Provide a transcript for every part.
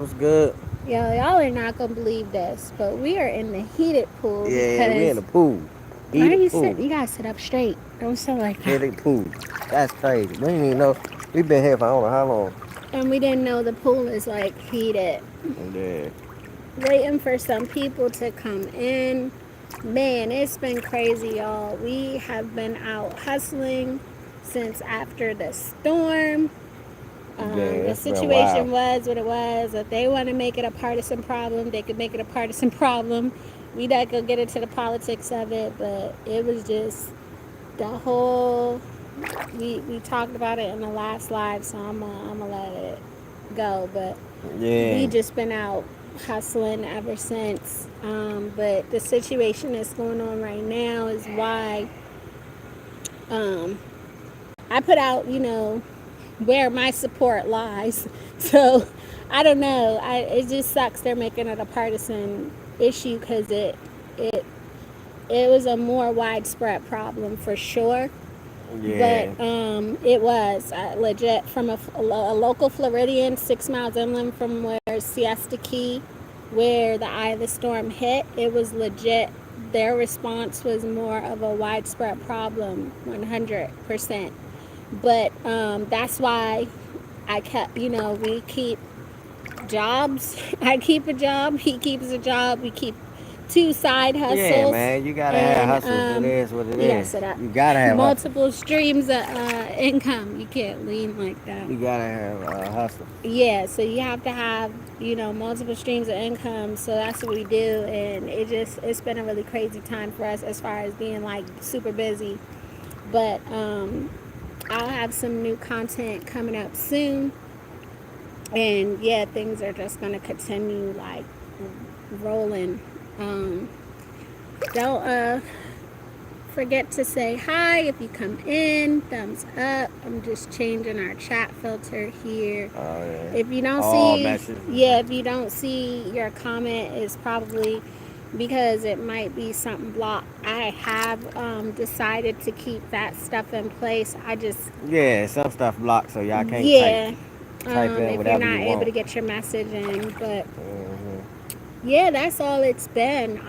What's good? Yo, y'all are not gonna believe this, but we are in the heated pool Yeah, we in the because pool. why are Heated you pool. sitting? You gotta sit up straight. Don't sit like that. Heated pool. That's crazy. We didn't even know. We been here for I don't know how long. And we didn't know the pool is like heated. Yeah. Waiting for some people to come in. Man, it's been crazy, y'all. We have been out hustling since after the storm. Yeah, The it's been wild. situation was what it was. If they want to make it a partisan problem, they could make it a partisan problem. We not gonna get into the politics of it, but it was just the whole. We talked about it in the last live, so I'm gonna let it go. But we Yeah. just been out hustling ever since. But the situation that's going on right now is why um, I put out, where my support lies. So I don't know. It just sucks they're making it a partisan issue because it was a more widespread problem for sure. But Yeah. it was legit from a local Floridian 6 miles inland from where Siesta Key, where the eye of the storm hit. It was legit. Their response was more of a widespread problem, 100%. But that's why I kept, we keep jobs. I keep a job. He keeps a job. We keep two side Yeah, hustles. man. You gotta have And hustles. It is what it you gotta is. set up You gotta have hustles. multiple streams of income. You can't lean like that. You gotta have hustles. Yeah, so you have to have, multiple streams of income. So that's what we do. And it's been a really crazy time for us as far as being like super busy. But I'll have some new content coming up soon. And yeah, things are just going to continue like rolling. Um, don't forget to say hi if you come in. Thumbs up. I'm just changing our chat filter here. Oh yeah. If you don't All see, messages. yeah, if you don't see your comment, is probably because it might be something blocked. I have decided to keep that stuff in place. I just, Yeah, some stuff blocked, so y'all can't type yeah, type in if you're whatever you not able want. to get your message in, but Hmm. yeah, that's all it's been.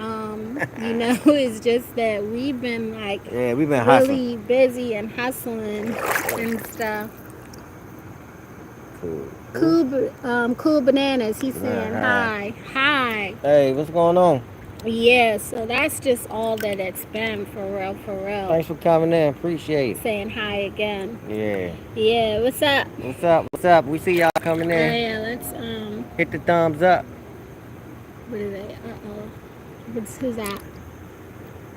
It's just that we've been like Yeah, we've been hustling. really busy and hustling and stuff. Cool. Cool. Cool bananas. He's saying Hi. hi, hi. Hey, what's going on? Yeah, so that's just all that it's been for real, for real. Thanks for coming in. Appreciate it. Saying hi again. Yeah. Yeah, what's up? What's up? What's up? We see y'all coming Oh in. yeah, let's Hit the thumbs up. what is it? Who's that?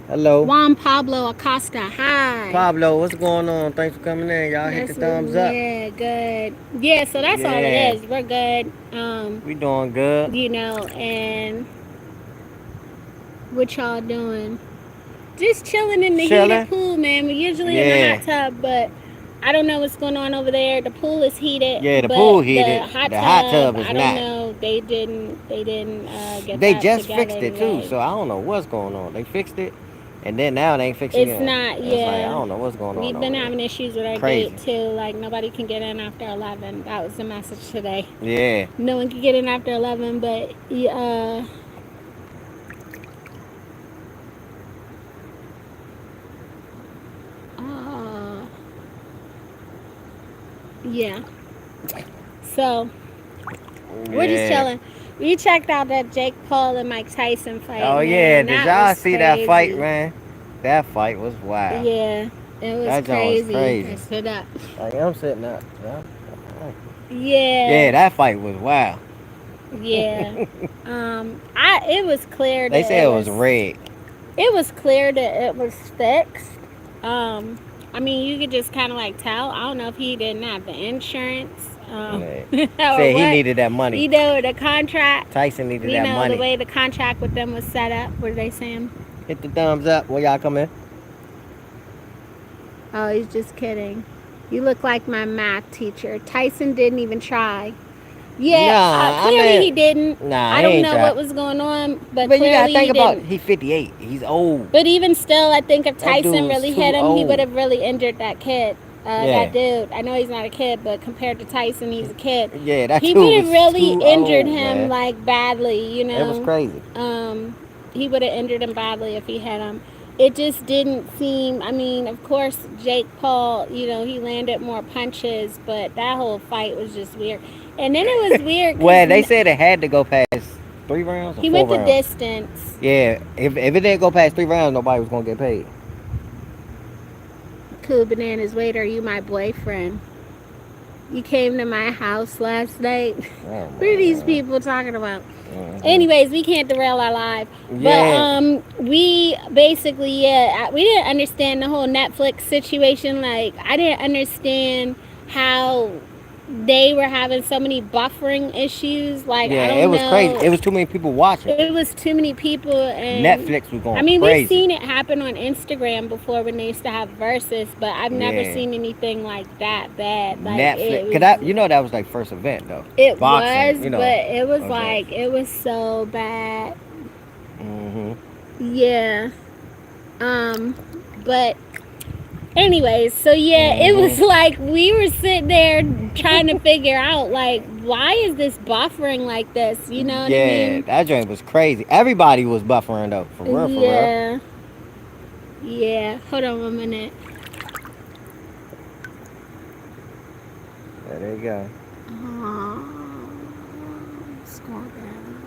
Hello. Juan Pablo Acosta. Hi. Pablo, what's going on? Thanks for coming in. Y'all hit the thumbs up. Yeah, good. Yeah, so that's all it Yeah. is. We're good. We doing good. And what y'all doing? Just chilling in the heated Chilling. pool, man. We're usually in the Yeah. hot tub, but I don't know what's going on over there. The pool is heated, Yeah, the but pool the heated. hot The hot tub, tub is I don't not. know. They didn't get They that just together fixed it too, today. so I don't know what's going on. They fixed it, and then now they ain't fixing It's it. not. It's like I Yeah, don't know what's going on we've over been there. having issues with our Crazy. gate too. Like nobody can get in after 11. That was the message today. Yeah. No one can get in after 11, but uh, yeah. So we're just Yeah. chilling. We checked out that Jake Paul and Mike Tyson fight, Oh yeah. man. Did That y'all was see that fight, crazy. man? That fight was wild. Yeah, it was That joint was crazy. I crazy. stood up. Like I'm sitting up. Yeah. Yeah, Yeah, that fight was wild. yeah. It was clear They that said it was rigged. it was clear that it was fixed. Um, I mean, you could just kind of like tell. I don't know if he didn't have the insurance, Yeah. or Said he what. needed that money. The contract. Tyson needed that The money. way the contract with them was set up. What are they saying? Hit the thumbs up when y'all come in. Oh, he's just kidding. You look like my math teacher. Tyson didn't even try. Yeah, Nah, I clearly he mean, didn't. nah, I he don't ain't know try. what was going on, but But you gotta clearly think he about didn't. he 58. He's old. But even still, I think if That Tyson dude's really too hit him, he would old. have really injured that kid. That Yeah. dude. I know he's not a kid, but compared to Tyson, he's a kid. Yeah, that He dude would have was really too injured old, him man. like badly, you It was know. crazy. He would have injured him badly if he had him. It just didn't seem. I mean, of course, Jake Paul, you know, he landed more punches, but that whole fight was just weird. And then it was weird Well, because they said it had to go past 3 rounds or he four went the rounds. distance. Yeah, if it didn't go past 3 rounds, nobody was gonna get paid. Cool bananas. Wait, are you my boyfriend? You came to my house last night. Oh What are my these god. people talking about? Hmm. Anyways, we can't derail our life. But Yeah. we basically, yeah, we didn't understand the whole Netflix situation. Like, I didn't understand how they were having so many buffering issues. Like, I Yeah, it don't was crazy. know. It was too many people watching. It was too many people, and Netflix was I going mean, we've crazy. seen it happen on Instagram before when they used to have verses, but I've never Yeah. seen anything like that bad. Like, Netflix, cause that, that was like first event though. it Boxing, was, but it was event. like, it was so bad. Mhm. Yeah. Um, but anyways, so yeah, it was Mhm. like we were sitting there trying to figure out, like, why is this buffering like this? You know what I Yeah, mean? that joint was crazy. Everybody was buffering though, for real, for real. Yeah. Yeah. Hold on 1 minute. Yeah, there you go. Scroll down.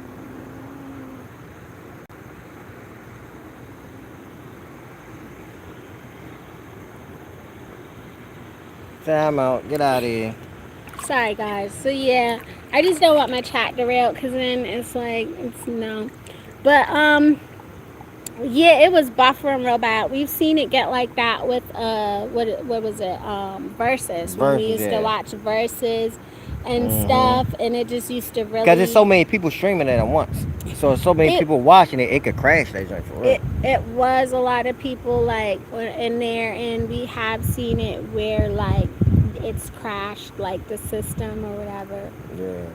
Time out. Get out of here. Sorry, guys. So yeah, I just don't want my chat derailed because then it's like it's no. But yeah, it was buffering real bad. We've seen it get like that with what was it, Versus, when we Versus, used to yeah. watch Versus and Mhm. stuff, and it just used to Cause there's so really many people streaming it at once. So many it people watching it, it could crash that joint for real. it was a lot of people like in there, and we have seen it where like it's crashed like the system or whatever. Yeah.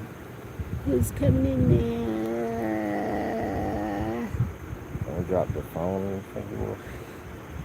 Who's coming in there? Don't drop the phone.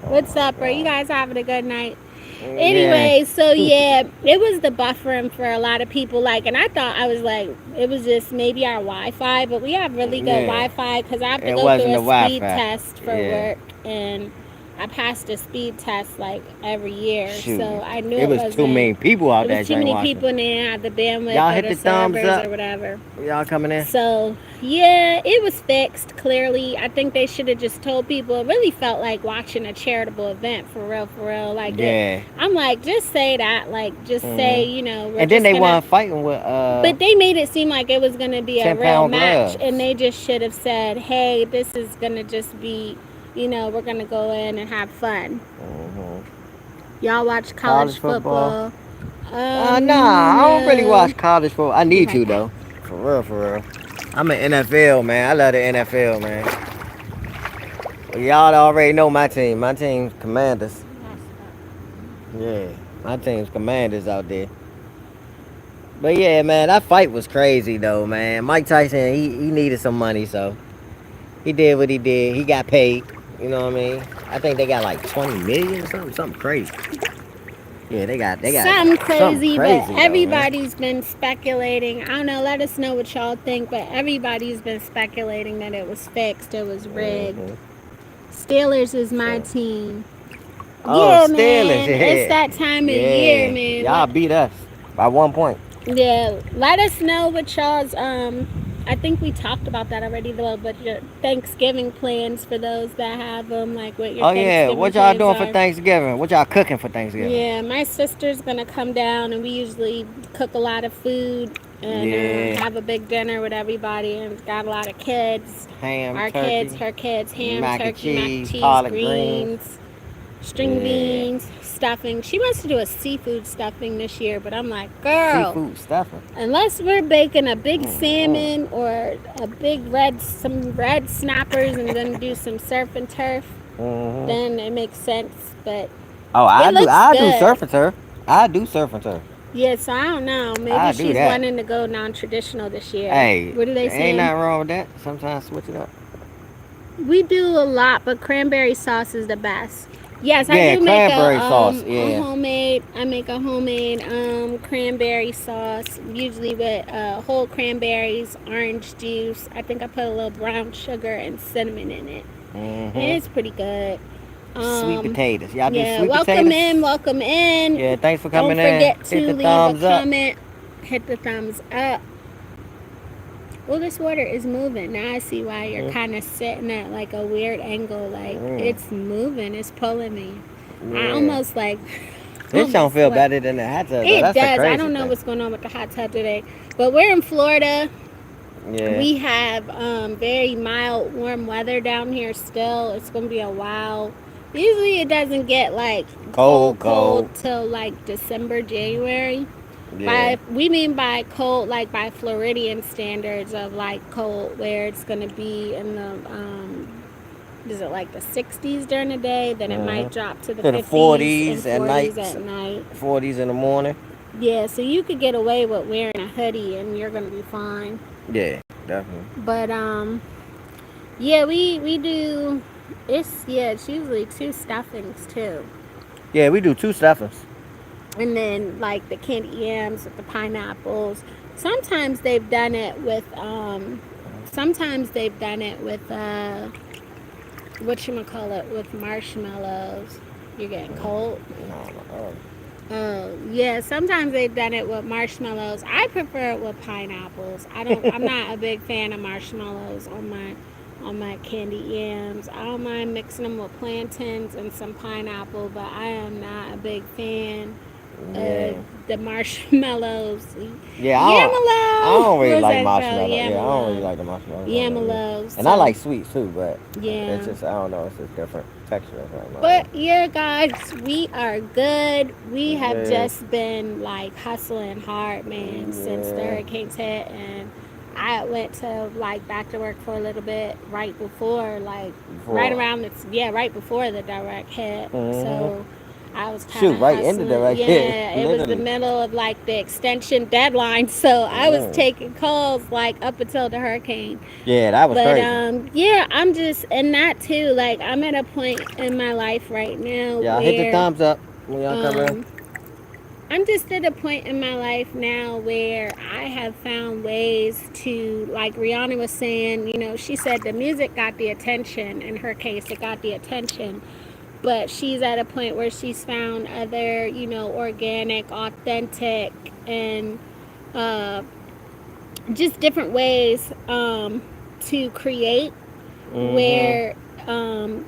Oh What's my up, bro? You god. guys having a good night? Yeah. Anyway, so yeah, it was the buffering for a lot of people. Like, and I thought, I was like, it was just maybe our Wi-Fi, but we have really good Yeah. Wi-Fi because I have to It go through wasn't a the speed Wi-Fi. test for Yeah. work, and I passed a speed test like every year, so Shoot. I knew It it was too wasn't. many people out It was there too joint many watching. people, and they didn't have the bandwidth Y'all for hit the the thumbs servers up. or whatever. Y'all coming in? So yeah, it was fixed. Clearly, I think they should have just told people. It really felt like watching a charitable event for real, for real. Like it. Yeah. I'm like, just say that. Like, just say, Mhm. we're And then just they gonna. weren't fighting with But they made it seem like it was gonna be a real 10-pound match, and gloves. they just should have said, "Hey, this is gonna just be, we're gonna go in and have fun." Mhm. Y'all watch college College football. football? Nah, I don't really No. watch college football. I Be need right to back. though. For real, for real. I'm an NFL man. I love the NFL man. Well, y'all already know my team. My team's Commanders. Yeah, my team's Commanders out there. But yeah, man, that fight was crazy though, man. Mike Tyson, he needed some money, so he did what he did. He got paid. You know what I mean? I think they got like 20 million or something crazy. Yeah, they got Something something crazy, but crazy though, man. everybody's been speculating. I don't know, let us know what y'all think, but everybody's been speculating that it was fixed, it was rigged. Hmm. Steelers is my So, team. oh, Yeah, Steelers, man, it's yeah, that time of the year, yeah. man. Y'all beat us by 1 point. Yeah, let us know what y'all's I think we talked about that already though, but your Thanksgiving plans for those that have them, like what your Oh yeah, Thanksgiving what y'all plans doing for are. Thanksgiving? What y'all cooking for Thanksgiving? Yeah, my sister's gonna come down, and we usually cook a lot of food and Yeah, have a big dinner with everybody, and got a lot of kids. ham, Our kids, turkey, her kids, ham, mac and turkey, mac and cheese, cheese, collard greens. greens, string Yeah, beans, stuffing. She wants to do a seafood stuffing this year, but I'm like, girl, seafood stuffing. unless we're baking a big Mm-mm. salmon or a big some red snappers and then do some surf and turf, Hmm. then it makes sense. But Oh, it looks I do good. surf and turf. I do surf and turf. Yeah, so I don't know. Maybe I do she's that. wanting to go non-traditional this year. Hey, What are they ain't saying? nothing wrong with that. Sometimes switch it up. We do a lot, but cranberry sauce is the best. Yes, I Yeah, do make cranberry sauce. a Yeah. homemade. I make a homemade cranberry sauce, usually with whole cranberries, orange juice. I think I put a little brown sugar and cinnamon in it. And Mm-hmm. it's pretty good. Sweet Um, potatoes. Y'all do yeah, sweet welcome potatoes? in, welcome in. Yeah, thanks for Don't coming in. forget Hit to the leave a thumbs up. comment. Hit the thumbs up. Well, this water is moving. Now I see why you're Mm, kind of sitting at like a weird angle. Like mm, it's moving, it's pulling me. I yeah. almost like This don't almost feel sweat. better than the hot tub though. It That's the does. I crazy don't know thing. what's going on with the hot tub today, but we're in Florida. Yeah. We have very mild, warm weather down here still. It's going to be a while. Usually it doesn't get like Cold, cold cold. till like December, January. Yeah. By we mean by cold, like by Floridian standards of like cold, where it's going to be in the is it like the 60s during the day, then it Uh-huh. might drop to the To the 50s and 40s at 40s night, at night. 40s in the morning. Yeah, so you could get away with wearing a hoodie and you're gonna be fine. Yeah, definitely. But yeah, we do. It's usually two stuffings too, Yeah, we do two stuffings. and then like the candy yams with the pineapples. Sometimes they've done it with sometimes they've done it with whatchamacallit, with marshmallows. You're getting cold. No, Oh yeah, sometimes they've done it with marshmallows. I prefer it with pineapples. I'm not a big fan of marshmallows on my candy yams. I don't mind mixing them with plantains and some pineapple, but I am not a big fan of yeah. the marshmallows. Yeah, I Yamallow. don't really What's like that called? marshmallow. Yeah, I don't really Yamallow. like the marshmallows on there. Yeah. Yamallow. And I So like sweets too, but it's yeah. just I don't know. It's just different texture right now. But yeah, guys, we are good. We have Yeah, just been like hustling hard, man, since the yeah. hurricanes hit, and I went to like back to work for a little bit right before, like right Before. around right before the direct hit. Mm-hmm. So I was kind Shoot, of right into the hustling. right here, Yeah, it was the literally. middle of like the extension deadline, so I was Mm. taking calls like up until the hurricane. Yeah, that was But crazy. yeah, I'm just and that too. Like I'm at a point in my life right now Y'all hit the where thumbs up when y'all come in. um I'm just at a point in my life now where I have found ways to, like Rihanna was saying, she said the music got the attention. In her case, it got the attention. But she's at a point where she's found other, organic, authentic, and uh, just different ways to create Mm-hmm. where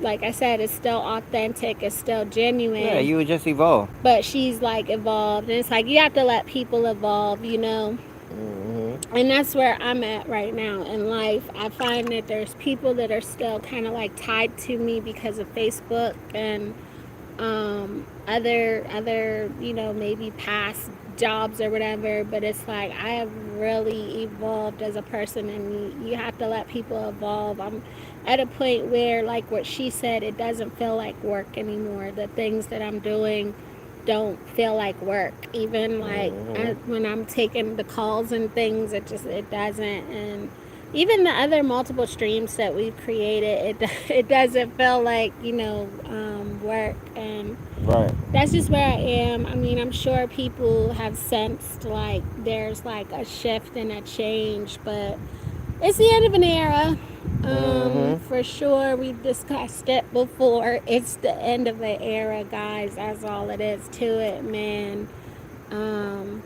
like I said, it's still authentic, it's still Yeah, genuine, you would just evolve. but she's like evolved, and it's like you have to let people evolve. Mm-hmm. And that's where I'm at right now in life. I find that there's people that are still kind of like tied to me because of Facebook and other maybe past jobs or whatever, but it's like I have really evolved as a person, and you have to let people evolve. I'm at a point where, like what she said, it doesn't feel like work anymore. The things that I'm doing don't feel like work, even like Mm-hmm. when I'm taking the calls and things, it doesn't. And even the other multiple streams that we've created, it doesn't feel like work. And Right. that's just where I am. I mean, I'm sure people have sensed like there's like a shift and a change, but it's the end of an era. Mm-hmm. For sure, we've discussed it before. It's the end of an era, guys. That's all it is to it, man. Um,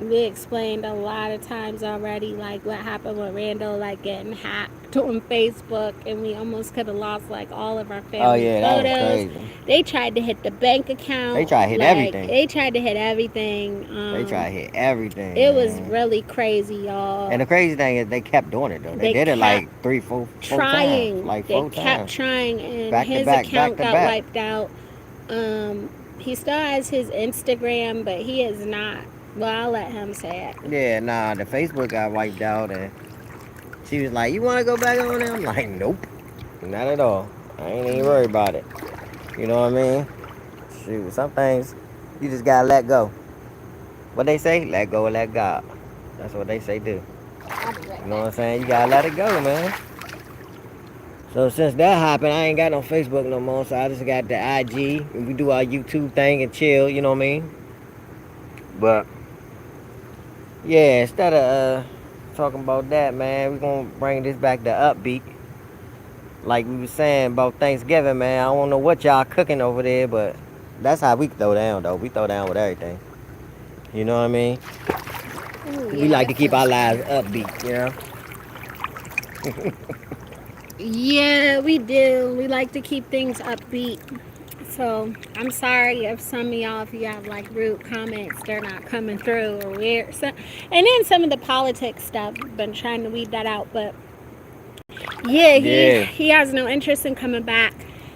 we explained a lot of times already, like what happened with Randall, like getting hacked on Facebook, and we almost could have lost like all of our Oh family yeah, that was photos. crazy. They tried to hit the bank They account, try to hit like everything. they tried to hit everything. They try to hit everything, It was man. really crazy, y'all. And the crazy thing is they kept doing it though. They They did it kept like three, four times. trying. Like They four kept times. trying, and Back to his back, back account to got back. wiped out. He still has his Instagram, but he is not. Well, I'll let him say it. Yeah, nah, the Facebook got wiped out and she was like, you wanna go back on there? I'm like, nope. Not at all. I ain't even worried about it. You know what I mean? Shoot, some things you just gotta let go. What they say? Let go and let God. That's what they say do. I'll be right You know what back. I'm saying? You gotta let it go, man. So since that happened, I ain't got no Facebook no more. So I just got the IG, and we do our YouTube thing and chill. You know what I mean? But yeah, instead of talking about that, man, we gonna bring this back to upbeat. Like we was saying about Thanksgiving, man. I don't know what y'all cooking over there, but that's how we throw down, though. We throw down with everything. You know what I mean? Oh We yeah, like to that keep feels our good. lives upbeat, you know? Yeah, we do. We like to keep things upbeat. So I'm sorry if some of y'all, if you have like rude comments, they're not coming through or weird. So, and then some of the politics stuff, been trying to weed that out. But yeah, Yeah. he has no interest in coming back.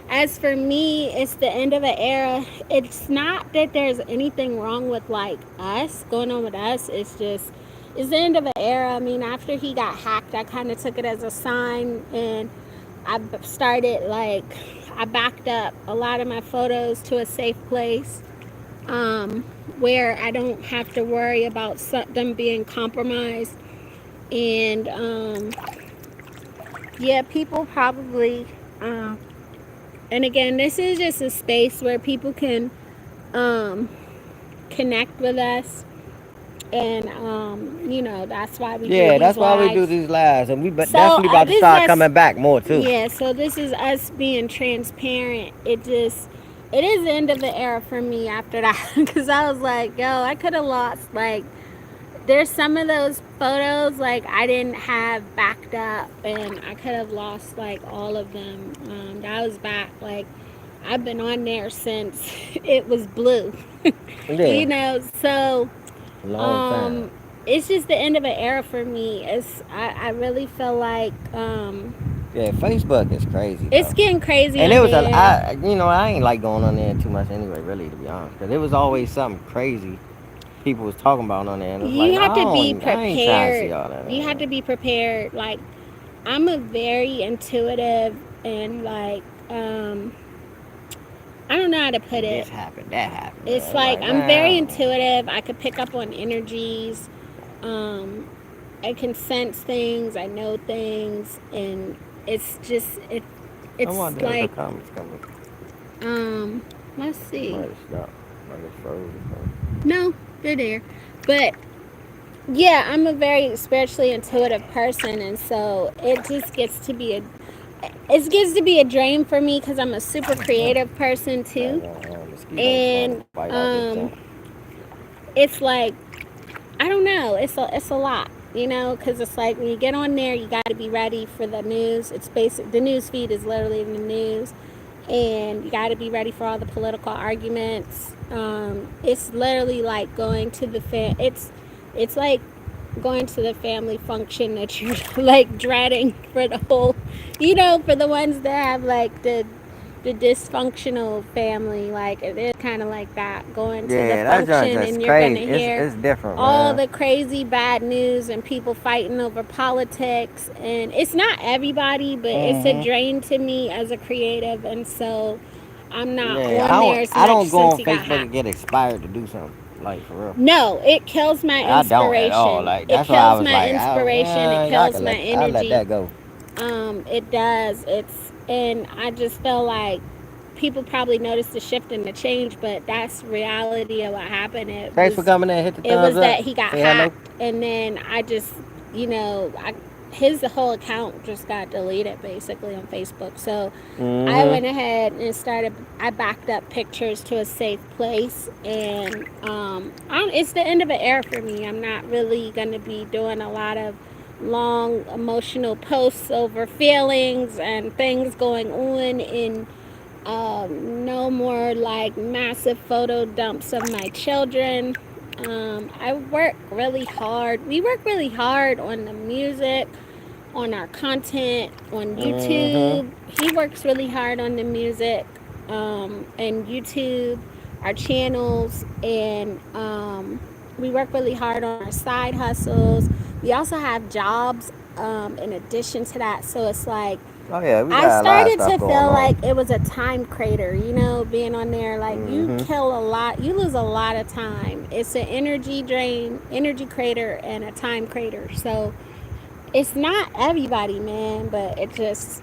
As for me, it's the end of an era. It's not that there's anything wrong with like us going on with us. It's just it's the end of an era. I mean, after he got hacked, I kind of took it as a sign, and I started like I backed up a lot of my photos to a safe place, um, where I don't have to worry about them being compromised. And yeah, people probably. Um, and again, this is just a space where people can um, connect with us, and that's why we do Yeah, these that's why we do lives. these lives. And we So definitely about to this start just coming back more, too. yeah. So this is us being transparent. It is the end of the era for me after that because I was like, yo, I could have lost like there's some of those photos like I didn't have backed up, and I could have lost like all of them. That was back like I've been on there since it was blue. Yeah, So long time. um, it's just the end of an era for me. I really feel like Yeah, Facebook is crazy, it's though. getting crazy And on it was there. I ain't like going on there too much anyway, really, to be honest. Because it was always something crazy people was talking about on there. And it was like, You have to be I ain't trying to see prepared. all that, You have man. to be prepared. Like I'm a very intuitive and like I don't know how to put This it. happened, that happened, It's man. It's like like, I'm very man, intuitive. I could pick up on energies. Um, I can sense things. I know things, and it's just it. I It's wonder if the like comments coming. um. Let's see. Might have stopped. Might have froze or something. No, they're there, but yeah, I'm a very spiritually intuitive person, and so it just gets to be a it gets to be a drain for me because I'm a super creative person too, That mosquito's trying to and bite out this junk. it's like I don't know, it's a lot, because it's like when you get on there, you got to be ready for the news. It's basic. The news feed is literally the news, and you got to be ready for all the political arguments. It's literally like going to the it's like going to the family function that you're like dreading for the whole, for the ones that have like the dysfunctional family. Like it is kind of like that, going to the Yeah, that junk function just and you're gonna crazy. hear It's different, all man. the crazy bad news and people fighting over politics, and it's not everybody, but it's a Mhm. drain to me as a creative, and so I'm not Yeah, on there as I much don't go since on he got Facebook and hacked. get inspired to do something like for real. No, it kills my I don't at all. inspiration. Like It that's why I kills was my like, inspiration. It y'all kills can my I'll let energy. that go. It does. And I just feel like people probably noticed the shift and the change, but that's reality of what happened. Thanks for coming in. Hit the It thumbs was up. that he got Say hello. hacked, and then I just, his whole account just got deleted basically on Facebook. So I Mhm. went ahead and I backed up pictures to a safe place, and it's the end of an era for me. I'm not really going to be doing a lot of long emotional posts over feelings and things going on, and no more like massive photo dumps of my children. I work really hard. We work really hard on the music, on our content, on Mhm. YouTube. He works really hard on the music, and YouTube, our channels, and we work really hard on our side hustles. We also have jobs in addition to that. So it's like, Oh yeah, we I got a lot of started stuff to going feel on. like it was a time crater, being on there. Like you Mhm. kill a lot, you lose a lot of time. It's an energy drain, energy crater, and a time crater. So it's not everybody, man, but it just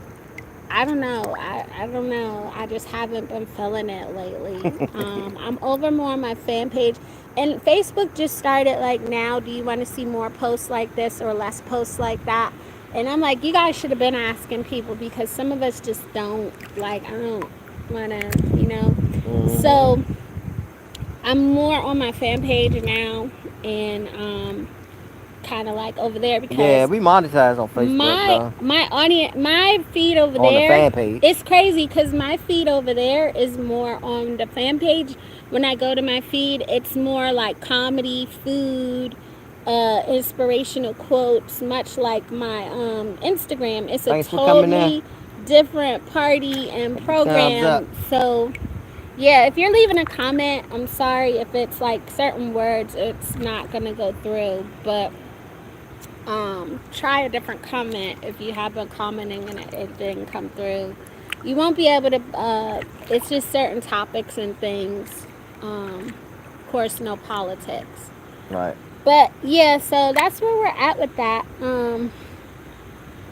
I don't know. I don't know. I just haven't been feeling it lately. I'm over more on my fan page. And Facebook just started like, now, do you want to see more posts like this or less posts like that? And I'm like, you guys should have been asking people, because some of us just don't. Like, I don't want to. Mm-hmm. So I'm more on my fan page now, and kind of like over there, Yeah, because we monetize on Facebook my though. my audience, my feed over On the there, fan page. it's crazy because my feed over there is more on the fan page. When I go to my feed, it's more like comedy, food, inspirational quotes, much like my Instagram. It's a Thanks for coming in. totally different party and Put the thumbs up. program. So yeah, if you're leaving a comment, I'm sorry if it's like certain words, it's not gonna go through. But try a different comment if you have been commenting and it didn't come through. You won't be able to. It's just certain topics and things. Of course, no politics. Right. But yeah, so that's where we're at with that.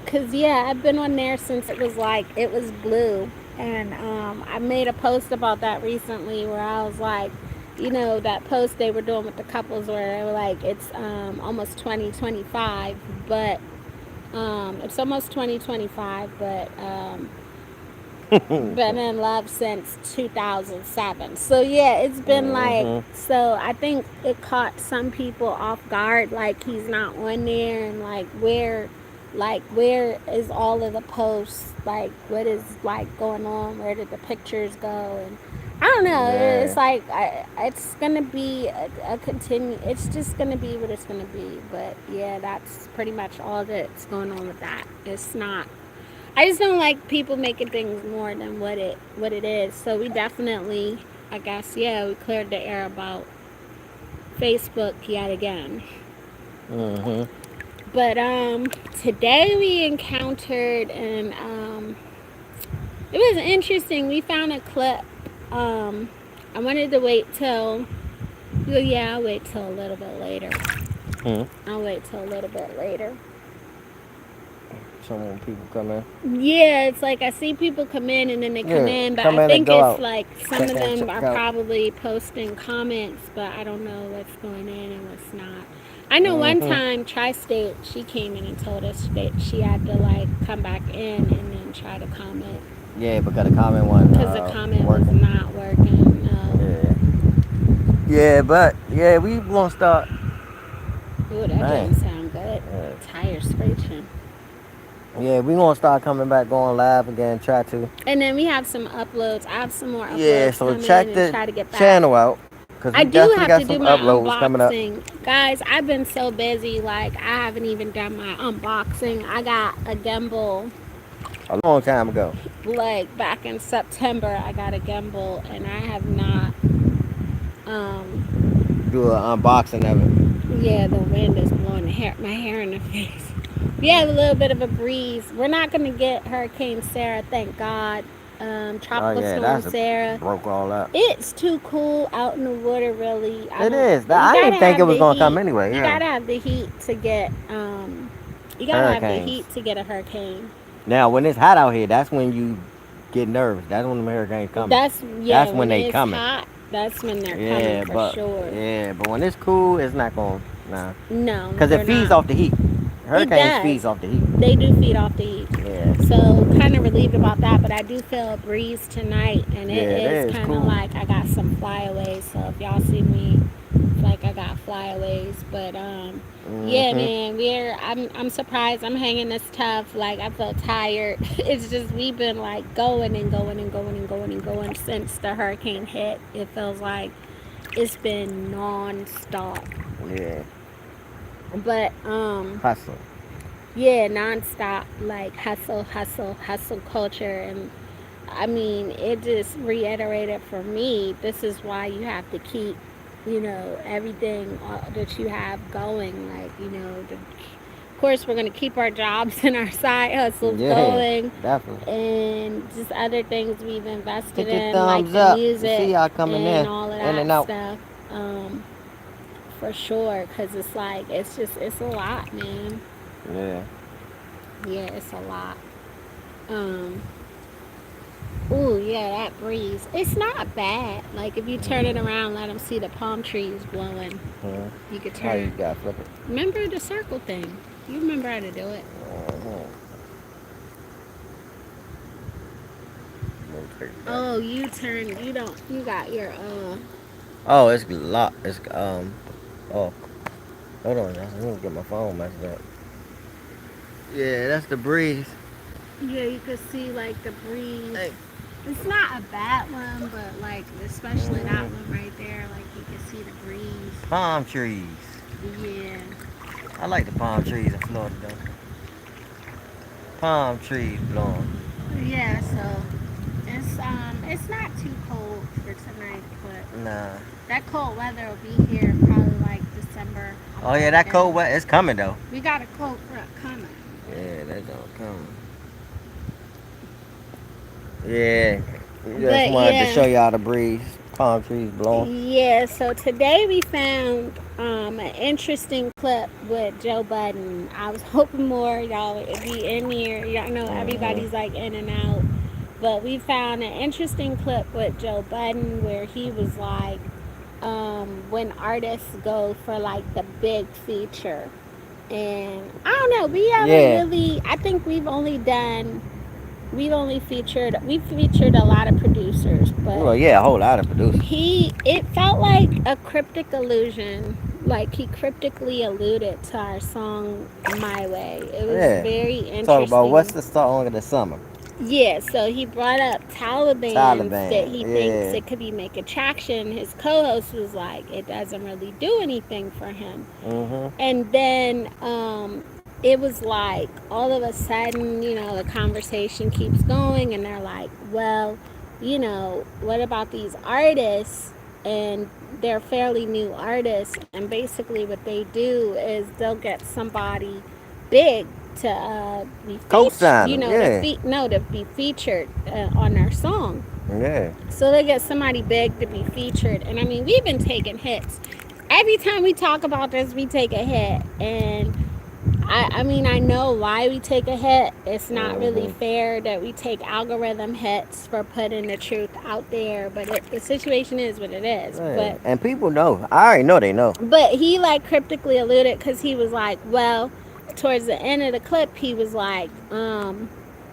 Cause yeah, I've been on there since it was blue, and I made a post about that recently where I was like, that post they were doing with the couples where they were like, it's almost 2025, but it's almost 2025, but been in love since 2007. So yeah, it's been like, Mm-hmm. so I think it caught some people off guard, like he's not on there, and where is all of the posts, like what is like going on, where did the pictures go, and I don't know. It's Yeah. like it's gonna be a continue. It's just gonna be what it's gonna be. But yeah, that's pretty much all that's going on with that. It's not. I just don't like people making things more than what it is. So we definitely, I guess, yeah, we cleared the air about Facebook yet again. Mm-hmm. But today we encountered, and it was interesting. We found a clip. Um, I wanted to wait till. Well, yeah, I'll wait till a little bit later. Mm-hmm. I'll wait till a little bit later. Some when people come in. Yeah, it's like I see people come in and then they come Yeah. in, but Come I in and think go it's out. like some Check of in, them check are out. probably posting comments, but I don't know what's going in and what's not. I know one Mm-hmm. time Tri-State, she came in and told us that she had to like come back in and then try to comment Yeah, because the comment wasn't because the comment was working. not working. No. Yeah. Yeah, but yeah, we gonna start. Ooh, that Dang. didn't sound good. Yeah. Tire screeching. Yeah, we gonna start coming back, going live again. Try to. And then we have some uploads. I have some more Yeah, uploads so coming check and the try to get back. channel out because I we do definitely have got to do some my uploads coming up. unboxing. Guys, I've been so busy. Like, I haven't even done my unboxing. I got a gimbal, A long time ago. like, back in September. I got a gimbal, and I have not, um, Do an unboxing of it. yeah, the wind is blowing my hair in the face. We have a little bit of a breeze. We're not going to get Hurricane Sarah, thank God. Oh Tropical yeah, Storm that's a Sarah. broke all up. It's too cool out in the water, really. I It don't. is. You I gotta didn't think it have was the gonna come heat. anyway. You Yeah. gotta have the heat to get. You gotta have the Hurricanes. heat to get a hurricane. Now, when it's hot out here, that's when you get nervous. That's when the hurricanes coming. That's That's yeah. when When they it's coming. hot, that's when they're coming Yeah, for but sure. when it's cool, it's not gonna nah. No, Cause they're it feeds not. off the heat. It Hurricanes feeds does. off the heat. They do feed off the heat. Yeah. So kind of relieved about that, but I do feel a breeze tonight, and Yeah, it it is is kind of cool. like I got some flyaways. So if y'all see me, it's like I got flyaways. But yeah, Mhm. man, I'm surprised I'm hanging this tough. Like I feel tired. It's just we've been like going and going and going and going and going since the hurricane hit. It feels like it's been non-stop. Yeah. But Hustle. yeah, nonstop, like hustle, hustle, hustle culture. And I mean, it just reiterated for me, this is why you have to keep, everything that you have going. Like, of course, we're going to keep our jobs and our side hustles Yeah, going, definitely. and just other things we've invested Hit your in, like thumbs the up. You music see y'all coming and in, all of in and that out. stuff. For sure, because it's like, it's a lot, man. Yeah. Yeah, it's a lot. Um, Ooh, yeah, that breeze. It's not bad. Like if you turn it around, let them see the palm trees blowing. Mhm. You could How you turn. got flip it? Remember the circle thing? You remember how to do it? Mhm. Rotate that. Oh, you turn. You don't. You got your Oh, it's locked. It's Oh, hold on. I'm gonna get my phone messed up. Yeah, that's the breeze. Yeah, you could see like the breeze. Hey. It's not a bad one, but like especially that Mhm. one right there, like you can see the breeze. Palm trees. Yeah. I like the palm trees in Florida though. Palm trees blowing. Yeah, so it's not too cold for tonight, but Nah. that cold weather will be here probably like December Oh all yeah, the way that cold down. weather, it's coming though. We got a cold front coming. Yeah, that don't come. Yeah. Just But wanted to yeah, show y'all the breeze. Palm trees blowing. yeah. So today we found an interesting clip with Joe Budden. I was hoping more y'all would be in here. Y'all know Hmm. everybody's like in and out. But we found an interesting clip with Joe Budden where he was like, when artists go for like the big feature. And I don't know, we haven't Yeah. really, I think we've featured a lot of producers, but Well, yeah, a whole lot of producers. it felt like a cryptic allusion. Like he cryptically alluded to our song My Way. It was Yeah. very Talk about what's interesting. the song of the summer. Yeah, so he brought up Taliban's that Taliban. he thinks Yeah. it could be make attraction. His co-host was like, it doesn't really do anything for him. Hmm. And then it was like all of a sudden, the conversation keeps going, and they're like, well, what about these artists? And they're fairly new artists, and basically what they do is they'll get somebody big to be featured, Co-sign them. Yeah. to be featured on their song. Yeah. So they get somebody big to be featured, and I mean, we've been taking hits. Every time we talk about this, we take a hit, and I mean, I know why we take a hit. It's not really Hmm. fair that we take algorithm hits for putting the truth out there, but the situation is what it is. Yeah. And people know. I already know they know. But he like cryptically alluded because he was like, well, towards the end of the clip, he was like,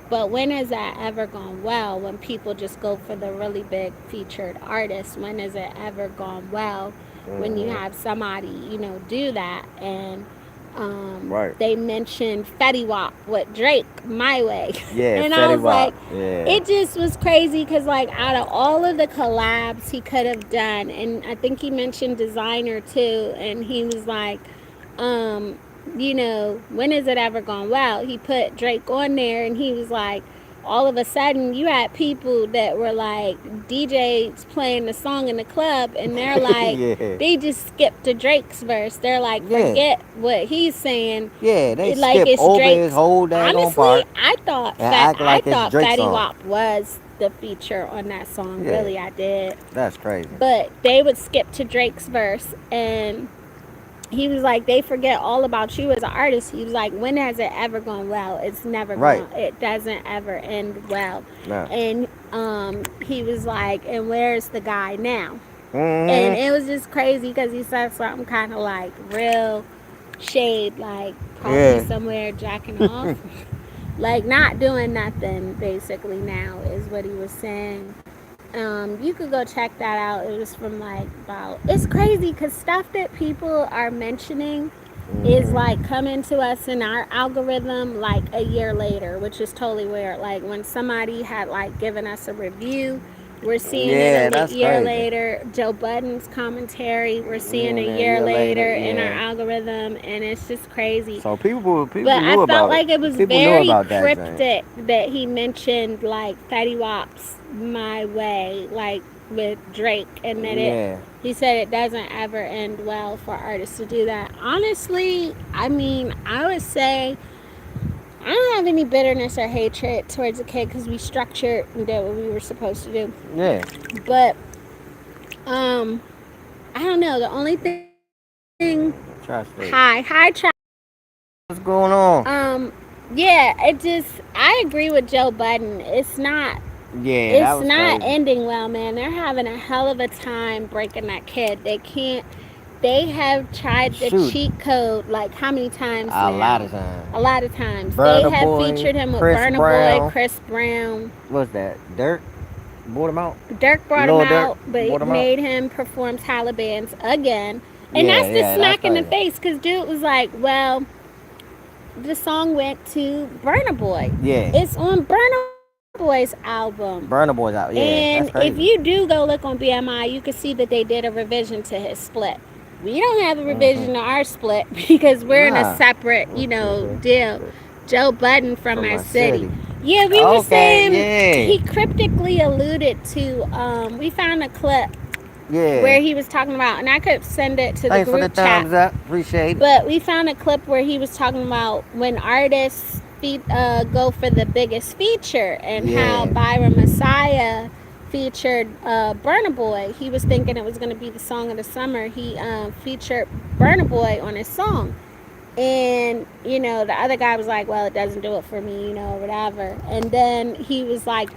but when is that ever gone well? When people just go for the really big featured artists, when is it ever gone well? When you Hmm. have somebody, do that. And Right. they mentioned Fetty Wap with Drake, My Way. Yeah, And I Fetty was like, Wap. Yeah. it just was crazy because, like, out of all of the collabs he could have done, and I think he mentioned Designer too, and he was like, um, when is it ever gone well? He put Drake on there, and he was like, all of a sudden you had people that were like DJs playing the song in the club, and they're like, Yeah. they just skipped to Drake's verse. They're like, Yeah. forget what he's saying. Yeah. They Like skip it's over his Drake's. whole daggone Honestly, part and act I like it's thought Drake's Fetty song. Wap was the feature on that song. Yeah. Really, I did. That's crazy. But they would skip to Drake's verse, and he was like, they forget all about you as an artist. He was like, when has it ever gone well? It's never Right. gone. It doesn't ever end well. Nah. And he was like, and where's the guy now? And Hmm. it was just crazy because he said something kind of like real shade, like probably Yeah. somewhere jacking off, like not doing nothing. Basically, now is what he was saying. You could go check that out. It was from like about. It's crazy because stuff that people are mentioning is Hmm. like coming to us in our algorithm like a year later, which is totally weird. Like when somebody had like given us a review, we're seeing it Yeah, a that's year crazy. later. Joe Budden's commentary, we're seeing a Yeah, a year year later, later in our yeah. algorithm, and it's just crazy. So people But I knew felt about it. like it was People knew very about that thing. cryptic that he mentioned like Fetty Wap's My Way, like with Drake, and that Yeah. he said it doesn't ever end well for artists to do that. Honestly, I mean, I would say I don't have any bitterness or hatred towards the kid because we structured and did what we were supposed to do. Yeah. But um, I don't know. The only thing, Tri-state. hi, What's going on? Yeah, I agree with Joe Budden. It's not. Yeah, that It's was not crazy. ending well, man. They're having a hell of a time breaking that kid. They can't. They have tried the Shoot, cheat code like how many times a lot now? of time. A lot of times. They Burner have Boy, featured him with Chris Burna Boy, Brown. Chris Brown. What's that? Dirk bought him out. Dirk brought him Lil Dirk out, but bought him out. made him perform Taliban's again. And Yeah, that's the yeah, that's smack in the crazy. face because dude was like, well, the song went to Burna Boy. Yeah, It's on Burna Boy's album. Burner Boy's out. Yeah, that's And if crazy. you do go look on BMI, you can see that they did a revision to his split. We don't have a revision to our split because we're in a Nah, separate, deal. Joe Budden from from our my city. city. Yeah, we were Okay, saying he yeah, cryptically alluded to. We found a clip where yeah. he was talking about, and I could send it to the Thanks for the group chat. thumbs up. Appreciate it. But we found a clip where he was talking about when artists go for the biggest feature and how Yeah, Byron Messiah featured Burna Boy. He was thinking it was going to be the song of the summer. He featured Burna Boy on his song. And, the other guy was like, well, it doesn't do it for me, whatever. And then he was like,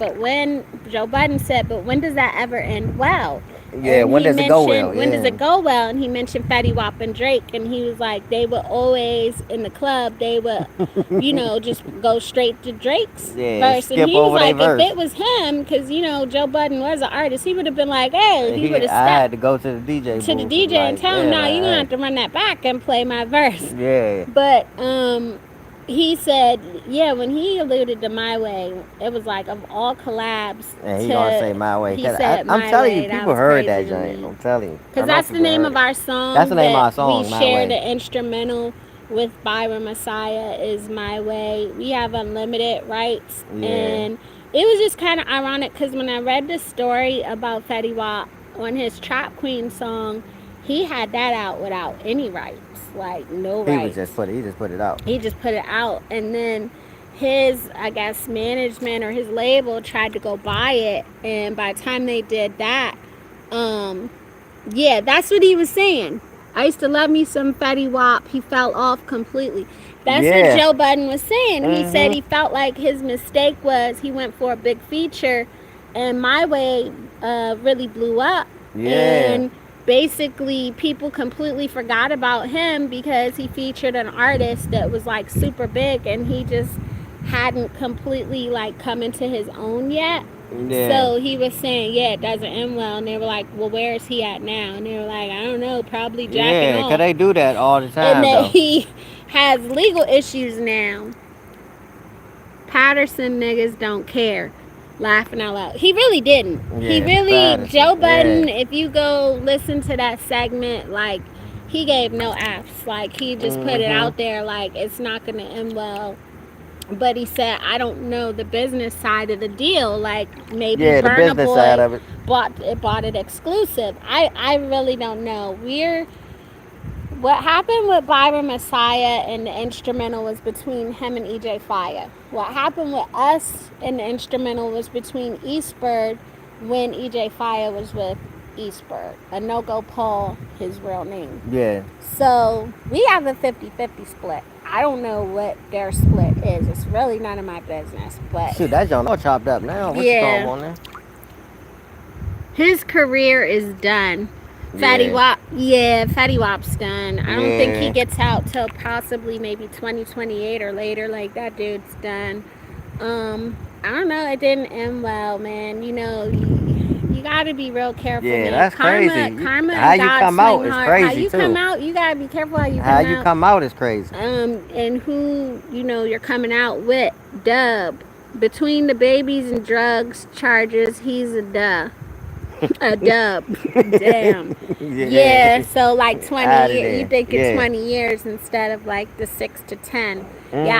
Joe Budden said, but when does that ever end well? yeah. And When he does it go mentioned, well? when does Yeah, it go well? And he mentioned Fetty Wap and Drake. And he was like, they would always, in the club, they would, just go straight to Drake's yeah. verse. And Skip he was over their like, if verse. it was him, because, Joe Budden was an artist, he would have been like, hey, he would have I had stepped to go to the DJ to the booth DJ and like, tell him, yeah, no, you're going to have like, to run that back and play my verse. hey. Yeah, But he said, yeah, when he alluded to My Way, it was like of all collabs. and he gonna say my way. He 'Cause said I'm My telling Way. you, That people was heard crazy that to joint. me. I'm telling you. Because I know that's the people name heard of it. our song. That's the name of that our song, We My share Way. the instrumental with Byron Messiah is My Way. We have unlimited rights. Yeah. And it was just kind of ironic because when I read the story about Fetty Wap on his Trap Queen song, he had that out without any rights. Like, no He rights. he just put it out. He just put it out. And then his, I guess, management or his label tried to go buy it. And by the time they did that, yeah, that's what he was saying. I used to love me some Fetty Wap. He fell off completely. That's Yeah. what Joe Budden was saying. He said Mhm. he felt like his mistake was he went for a big feature, and My Way really blew up. Yeah. And basically, people completely forgot about him because he featured an artist that was like super big, and he just hadn't completely like come into his own yet. Yeah. So he was saying, yeah, it doesn't end well. And they were like, well, where is he at now? And they were like, I don't know, probably jacking Yeah, off. 'cause they do that all the And time, that though. he has legal issues now. Patterson niggas don't care. Laughing out loud. He really didn't. He Yeah, really, Patterson, Joe Budden, yeah. if you go listen to that segment, like, he gave no F's. Like, he just put it out there, like, it's not going to end well. But he said, I don't know the business side of the deal. Like, maybe Yeah, the Burna business Boy side of it. bought it exclusive. I really don't know. What happened with Byron Messiah and the instrumental was between him and EJ Fire. What happened with us and the instrumental was between Eastbird when EJ Fire was with Eastbird. A no-go Paul, his real name. Yeah. So we have a 50-50 split. I don't know what their split is. It's really none of my business. But Shoot, that joint all chopped up now. What's Yeah. going on there? his career is done. Fetty Wap's done. I don't think he Yeah. gets out till possibly maybe 2028 or later. Like, that dude's done. I don't know. It didn't end well, man. You gotta be real careful, Yeah, man. that's crazy. Karma How and you God come out swing is hard. crazy, How you too. come out, you gotta be careful how you come How out. you come out is crazy. And who, you're coming out with. Dub. Between the babies and drugs charges, he's a dub. A dub. Damn. Yeah, so like 20 Outta years. there. You think it's Yeah. 20 years instead of like the 6 to 10. Yeah,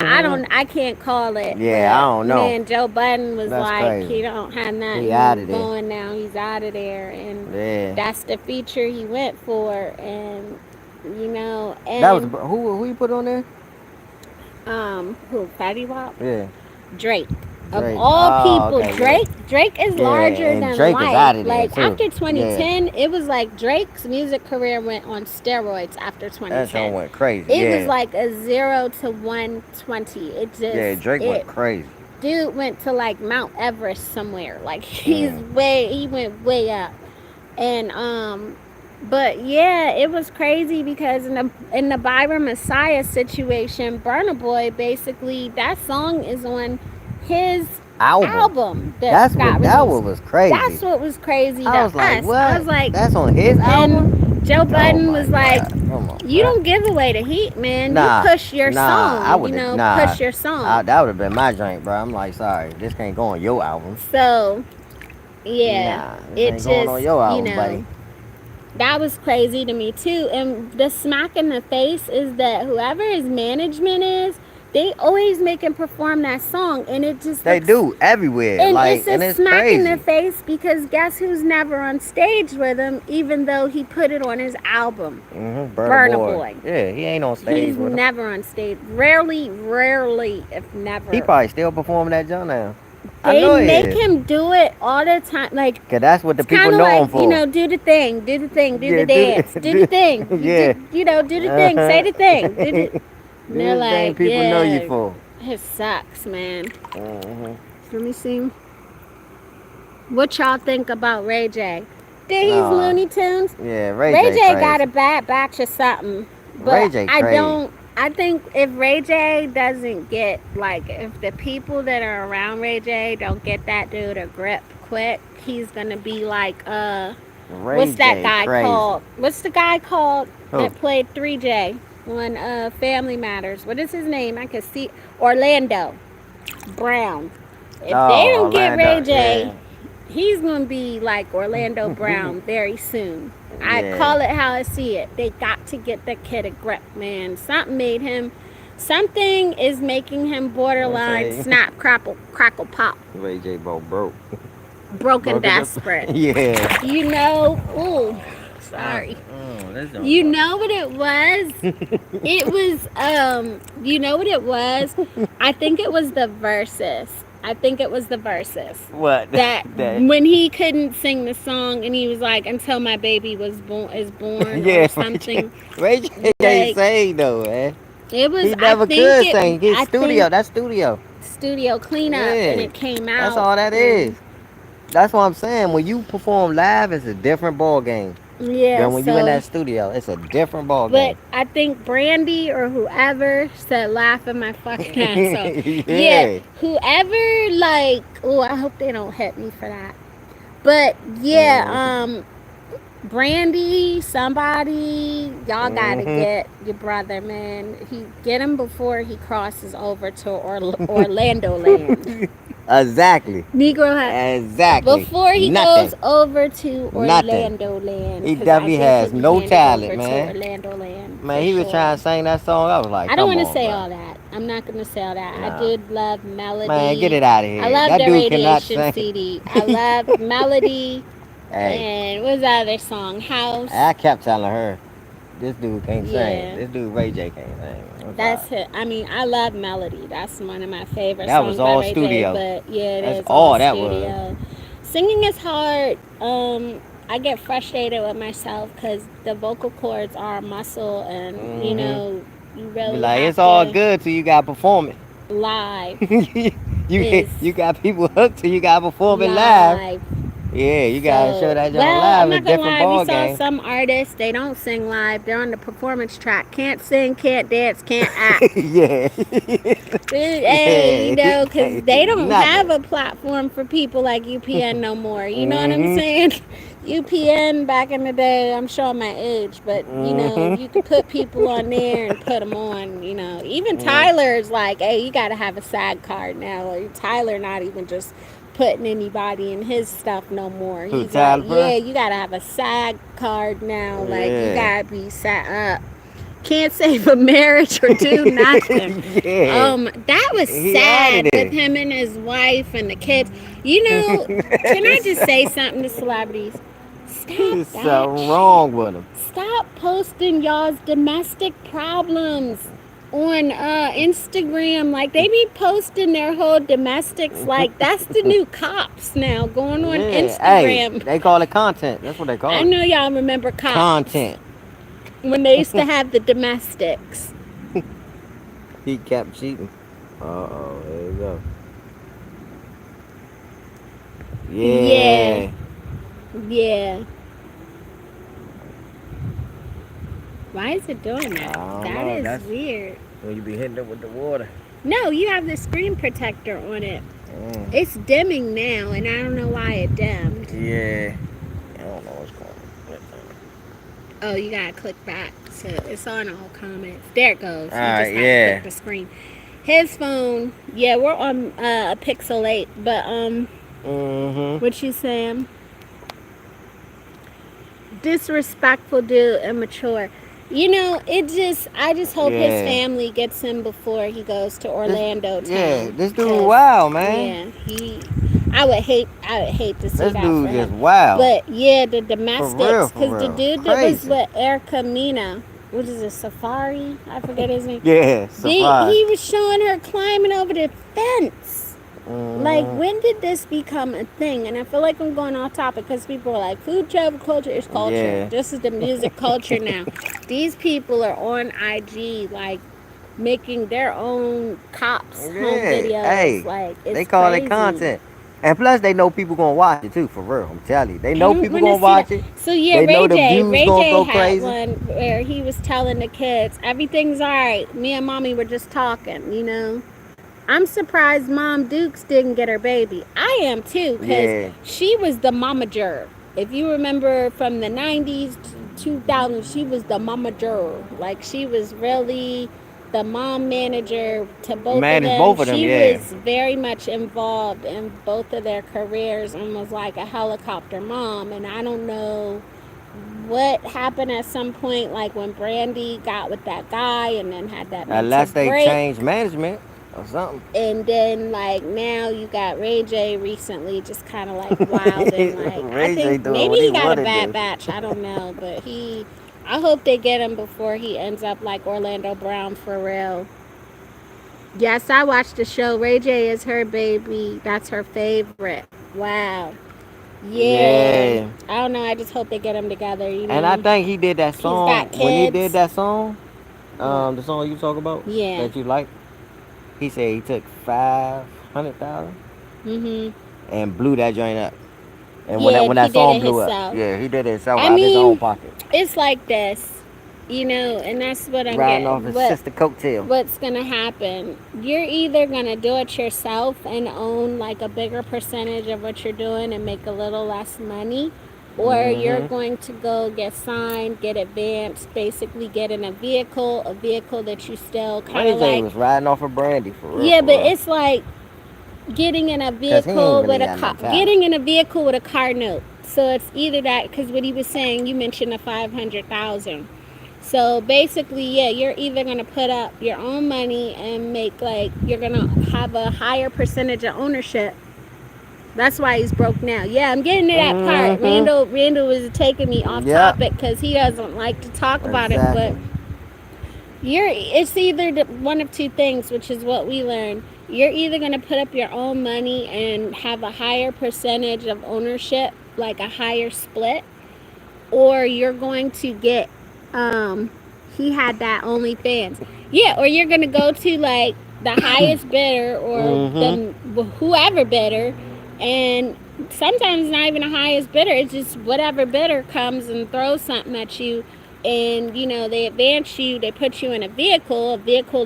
I can't call it. Yeah, but, I don't know. Man, Joe Budden was That's like, crazy. he don't have nothing He outta there. going now. He's out of there. And Yeah. that's the feature he went for. And, and. That was who you put on there? Who, Fetty Wap? Yeah. Drake. Of Drake. all Oh, people, okay, Drake is Yeah, larger and than Drake is life. outta there, Like, too. after 2010, it was like Drake's music career went on steroids after 2010. That joint went crazy. It yeah. was like a 0 to 120. It just Yeah, Drake went crazy. dude went to like Mount Everest somewhere. Like Mm. he went way up. And but yeah, it was crazy because in the Byron Messiah situation, Burna Boy basically that song is on his Album. album that That's got what that released. what was crazy. That's what was crazy to I was like, us. I was what? like, That's on his and album? Joe Oh Budden my was like, god. Come on, you bruh. don't give away the heat, man. You Nah, push your nah. I song, would have nah. push your song. That would have been my drink, bro. I'm like, sorry, this can't go on your album. So yeah, Nah, this it ain't going on just, your album, buddy. that was crazy to me too. And the smack in the face is that whoever his management is, they always make him perform that song, and it just They looks. do everywhere, And like, it's a and it's smack in the crazy. face because guess who's never on stage with him, even though he put it on his album, Burna Burna Boy. Boy. Yeah, he ain't on stage He's with him. never on stage. Rarely, if He never. probably still performing that joint now. I They know he make is. him do it all the time. Like, Cause that's what the it's people kind of know him like, for. do the thing, do the thing, do the Yeah, do dance, the, do the thing, yeah. do the thing, say the thing. Do the, and they're This thing like, people know you yeah, for. it sucks, man. hmm Let me see. What y'all think about Ray J? Did he's Nah, Looney Tunes? yeah, Ray Ray J J got a crazy. bad batch of something, Ray but J I crazy. don't. I think if Ray J doesn't get like, if the people that are around Ray J don't get that dude a grip quick, he's gonna be like Ray what's that J guy crazy. called? What's the guy called Who? that played 3J on Family Matters? What is his name? I can see Orlando Brown. If they Oh, don't get Ray Orlando. J, Yeah, he's gonna be like Orlando Brown very soon. I yeah. call it how I see it. They got to get the kid a grip, man. Something is making him I borderline say snap, crackle, pop, Ray J broke. broken Broke it. desperate. Yeah. Ooh, I, sorry. this don't You go. know what it was? It was you know what it was? I think it was the verses. I think it was the verses. What? That That. when he couldn't sing the song and he was like, until my baby is born or Yeah, something. Ray J ain't Like, sing though, man. it was, He never could sing. His I studio, think that's studio. studio cleanup, and Yeah, it came that's out, all that and is. That's what I'm saying. When you perform live, it's a different ball game yeah, than when you in so. that studio. It's a different ball But game. I think Brandy or whoever said laughing my fucking ass off. Yeah, Yeah. whoever, like, oh, I hope they don't hit me for that. But yeah, hmm Brandy, somebody, y'all gotta hmm get your brother, man. Get him before he crosses over to Orlando land. exactly. Negro Exactly. before he Nothing. goes over to Nothing. Orlando land, He because I definitely think he'll has be no handed talent, over to man. Orlando land Man, for he was trying sure. to sing that song. I was like, I don't come want to on, say bro. all that. I'm not going to say all that. I Nah. did love Man, get Melody. it out of I here. love That the dude cannot Radiation sing. CD. I love Melody. Hey, And what's the other song? House. I kept telling her, this dude can't sing. Yeah. This dude Ray J can't sing. I'm sorry. That's it. I mean, I love Melody. That's one of my favorite That was songs by all Ray J. studio. But yeah, it That's is all all that was. studio. Singing is hard. I get frustrated with myself because the vocal cords are a muscle, and hmm you Be really like, it's have all to good till you got to perform live. it. Is you got people hooked till you got to perform it live. live. Yeah, you got to show So, that joint well, I'm live. A not gonna different lie. We ball saw game. some artists. They don't sing live. They're on the performance track. Can't sing, can't dance, can't act. yeah. Hey, because they yeah. don't have Nothing. a platform for people like UPN no more. You know what I'm hmm saying? UPN back in the day, I'm showing my age, but hmm you could put people on there and put them on. Even hmm Tyler's like, hey, you got to have a SAG card now. Or Tyler not even just putting anybody in his stuff no more. Who, He's like, Tyler? yeah, you got to have a SAG card now. Like, you Yeah. got to be set up. Can't save a marriage or do nothing. yeah. That was He added sad with it. him and his wife and the kids. Can I just say something to celebrities? Stop There's that something shit. wrong with him. Stop posting y'all's domestic problems on Instagram. Like, they be posting their whole domestics. Like, that's the new cops now going on Yeah. Hey, Instagram. they call it content. That's what they call I it. know y'all remember cops Content. when they used to have the domestics. He kept cheating. Uh oh, there you go. Yeah, Yeah. yeah. Why is it doing I that? don't That know. is That's weird. when you be hitting it with the water. No, you have the screen protector on it. Mm. It's dimming now, and I don't know why it dimmed. Yeah. I don't know what's going on. Oh, you gotta click back. So it's on all comments. There it goes. You just Alright, have to click yeah. the screen. His phone, yeah, we're on a Pixel 8, but Mm-hmm. what you saying? Disrespectful dude, immature. I just hope his Yeah. family gets him before he goes to Orlando Yeah, town. this dude Cause wild, man. yeah, I would hate to see This that for dude just him. wild. But yeah, the For real, domestics, for cause the real. dude that was Crazy. with Erica Mina, what is it, Safari? I forget his name. Yeah, surprise. He was showing her climbing over the fence. Like, Mm-hmm. when did this become a thing? And I feel like I'm going off topic because people are like, food travel culture is culture. Yeah. This is the music culture now. These people are on IG, like, making their own cops home Yeah. videos. Hey, Like, they it's call it crazy. content. And plus, they know people gonna watch it too, for real. I'm telling you. They I know don't people want to gonna see that. watch it. So yeah, They know the views Ray gonna J go had crazy. one where he was telling the kids everything's all right. Me and mommy were just talking, you know. I'm surprised Mom Dukes didn't get her baby. I am too, because Yeah. she was the momager. If you remember from the 90s to 2000s, she was the momager. Like, she was really the mom manager to both of Man, it's them. both of them, She yeah. was very much involved in both of their careers and was like a helicopter mom. And I don't know what happened at some point, like when Brandy got with that guy and then had that mental Unless they break. change management or something. And then, like, now you got Ray J recently just kind of like wild and like, I Ray J think doing maybe what he he got a wanna bad do. batch. I don't know. But I hope they get him before he ends up like Orlando Brown for real. Yes, I watched the show. Ray J is her baby. That's her favorite. Wow. Yeah. Yeah. I don't know. I just hope they get them together, you And I know. think he did that He's got song when he did kids. that song. What? The song you talk about Yeah. that you like. He said he took 500,000 Mm-hmm. and blew that joint up. And Yeah, when he that did song it blew up, himself. yeah, he did it himself I out of his own mean, pocket, it's like this, you know, and that's what I'm riding off getting. his sister coattail. What's gonna happen? You're either gonna do it yourself and own like a bigger percentage of what you're doing and make a little less money, or you're Mm-hmm. going to go get signed, get advanced, basically get in a vehicle that you still kind Ray of J like. was riding off of Brandy for real, Yeah, for but real. it's like Cause he ain't really got no talent. getting in a vehicle with a car note. So it's either that, because what he was saying, you mentioned the 500,000. So basically, yeah, you're either gonna put up your own money and make like you're gonna have a higher percentage of ownership. That's why he's broke now. Yeah, I'm getting to that part. Mm-hmm. Randall was taking me off Yep. topic because he doesn't like to talk about it, but Exactly. it's either one of two things, which is what we learned. You're either going to put up your own money and have a higher percentage of ownership, like a higher split, or you're going to get he had that OnlyFans. Yeah, or you're going to go to like the highest bidder or Mm-hmm. the whoever bidder, and sometimes not even the highest bidder, it's just whatever bidder comes and throws something at you, and you know they advance you, they put you in a vehicle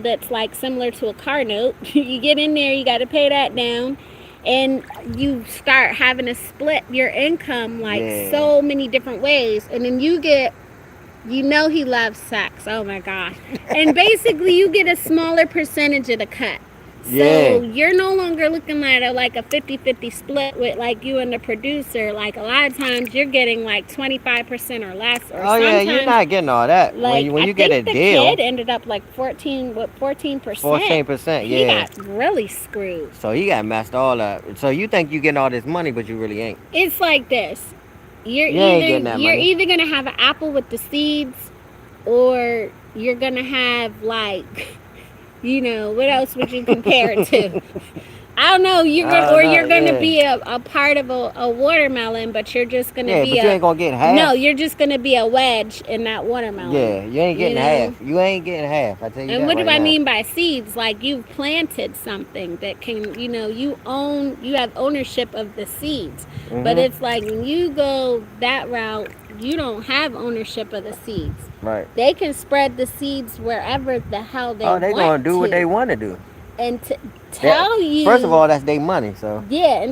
that's like similar to a car note. You get in there, you got to pay that down, and you start having to split your income like Yeah. so many different ways, and then you get, you know, he loves sex, oh my gosh, and basically you get a smaller percentage of the cut. So Yeah. you're no longer looking at like a 50-50 split with like you and the producer. Like a lot of times you're getting like 25% or less, or Oh yeah, you're sometimes not getting all that like when I you get a think the kid deal. ended up like 14%. 14%. He Yeah. got really screwed. So he got messed all up. So you think you getting all this money, but you really ain't. It's like this. You ain't getting that You're money. either gonna have an apple with the seeds, or you're gonna have like, you know, what else would you compare it to? I don't know. No, You're gonna yeah. be a part of a watermelon, but you're just gonna Yeah, be but you a ain't gonna get no. half. You're just gonna be a wedge in that watermelon. Yeah, you ain't You getting know. half. You ain't getting half. I tell you And that what do right I now. mean by seeds? Like you've planted something that can, you have ownership of the seeds. But Mhm. it's like when you go that route, you don't have ownership of the seeds. Right. They can spread the seeds wherever the hell they Oh, they want gonna do what they to. want to do. And to That tell first of you, all, that's their money. So. yeah,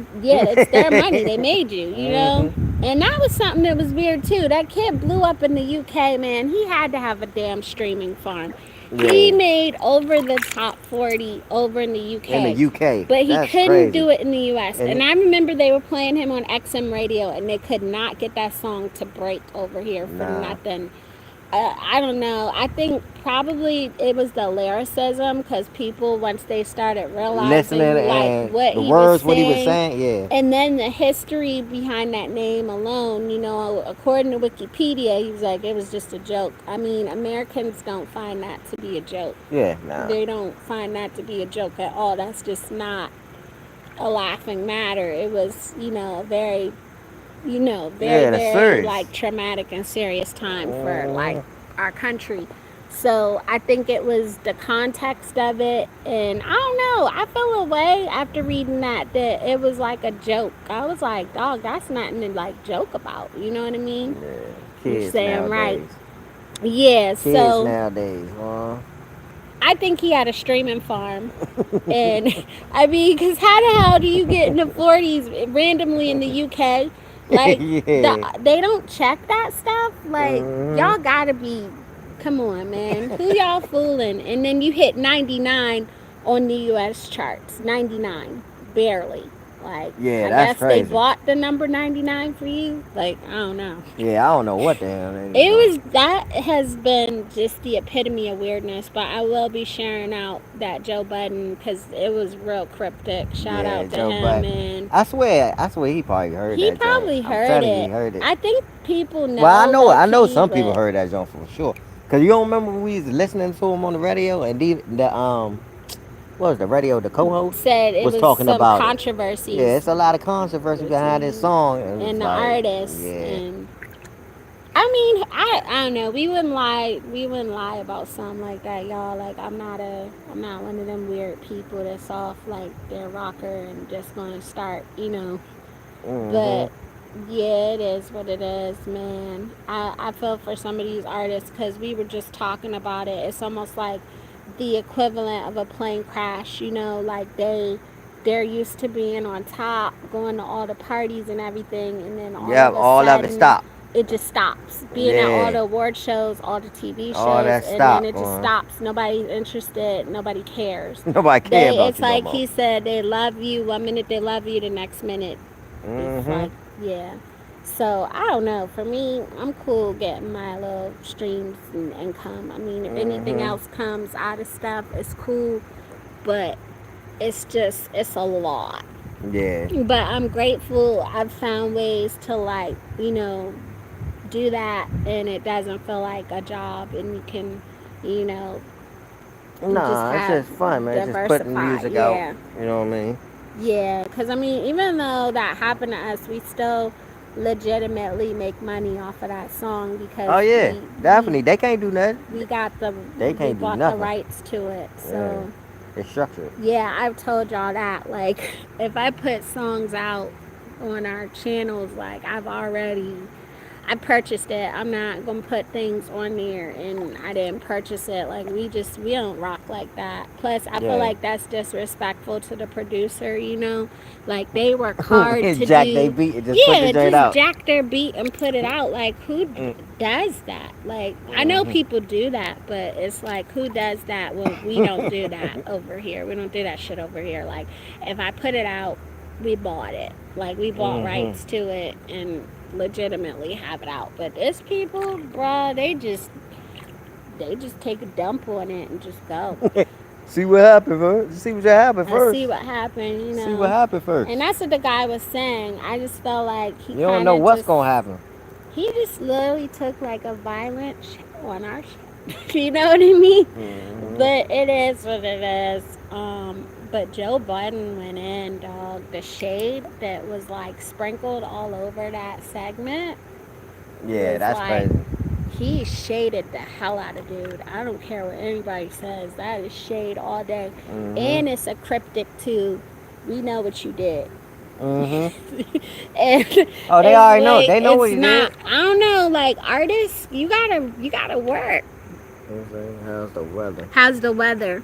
it's their money. They made you, you know? Mhm. And that was something that was weird too. That kid blew up in the UK, man. He had to have a damn streaming farm. He Yeah. made over the top 40 over in the In the UK, UK, but he that's couldn't crazy. do it in the US. And And I remember they were playing him on XM radio and they could not get that song to break over here for nah. nothing. I don't know. I think probably it was the lyricism because people, once they started Listening realizing like and what the he was words, what he was saying, saying, yeah. and then the history behind that name alone, according to Wikipedia, he was like, it was just a joke. I mean, Americans don't find that to be a joke. Yeah, nah. They don't find that to be a joke at all. That's just not a laughing matter. It was, a very, very, Yeah, that's very serious. like traumatic and serious time for like Mhm. our country. So I think it was the context of it, and I don't know. I feel a way after reading that it was like a joke. I was like, dog, that's nothing to like joke about. You know what I mean? Yeah, You're kids saying right. nowadays. Yeah. Kids So nowadays, I think he had a streaming farm. And I mean, because how the hell do you get in the 40s randomly in the UK? Like, yeah. they don't check that stuff. Like, Mhm. y'all gotta be, come on, man. Who y'all fooling? And then you hit 99 on the US charts. 99. Barely. Like, Yeah, I that's guess they crazy. bought the number 99 for you. Like, I don't know. Yeah, I don't know what the hell they was It doing. was that has been just the epitome of weirdness, but I will be sharing out that Joe Budden because it was real cryptic. Shout Yeah, out to Joe him, Biden. and I swear he probably heard he that joint. probably I'm heard telling you, he it. heard it. I think people Well, know low I know key, some people but heard that joint for sure. Cause you don't remember when we was listening to him on the radio and what was the radio? The co-host said it was was talking some about it. Yeah, controversies it's a lot of controversy behind this song, and it's and the like, artists yeah, and. I mean, I don't know. We wouldn't lie. We wouldn't lie about something like that, y'all. Like I'm not one of them weird people that's off like their rocker and just gonna start, mhm, But yeah, it is what it is, man. I feel for some of these artists because we were just talking about it. It's almost like the equivalent of a plane crash. Like they're used to being on top, going to all the parties and everything, and then all yeah, of a all of it sudden stopped. it just stops. Being at all Yeah, the award shows, all the TV all shows, that and then stopped. it just stops. Nobody's interested. Nobody cares. Nobody care about It's you no like more. he said, they love you. 1 minute they love you, the next minute it's Mhm, like, yeah. So I don't know. For me, I'm cool getting my little streams and income. I mean, if anything mhm, else comes out of stuff, it's cool. But it's a lot. yeah. But I'm grateful I've found ways to, like, do that and it doesn't feel like a job and you can, you know, just Nah, it's have just fun, man. It's just putting diversify. music out. Yeah. You know what I mean? Yeah, because I mean, even though that happened to us, we still legitimately make money off of that song because Oh yeah, definitely. They can't do nothing. we got the They we can't do bought the nothing. rights to it. Yeah, So it's structured. yeah, I've told y'all that. Like, if I put songs out on our channels, like I purchased it. I'm not gonna put things on there and I didn't purchase it. Like, we don't rock like that. Plus I feel Yeah. like that's disrespectful to the producer. Like, they work hard to Jack, they do, beat it. Just put the yeah, joint just out. jack their beat and put it out. Like, who Mm, does that? Like, I know mhm. people do that, but it's like, who does that when we don't do that over here? We don't do that shit over here. Like, if I put it out, we bought it. Like, we bought Mhm. rights to it and legitimately have it out. But this people, bruh, they just take a dump on it and just go. See what happened first. See what happened I see first. what happened, See what happened first. And that's what the guy was saying. I just felt like he You don't kind know of what's just, gonna happen. he just literally took like a violent shit on our shit. You know what I mean? Mhm. But it is what it is. But Joe Biden went in, dog. The shade that was like sprinkled all over that segment Yeah, was that's like, crazy. he shaded the hell out of dude. I don't care what anybody says. That is shade all day. Mhm. And it's a cryptic too. We know what you did. Mhm. And Oh, they it's already know. like They know what it's he not, did. I don't know, like artists, you gotta work. How's the weather? How's the weather?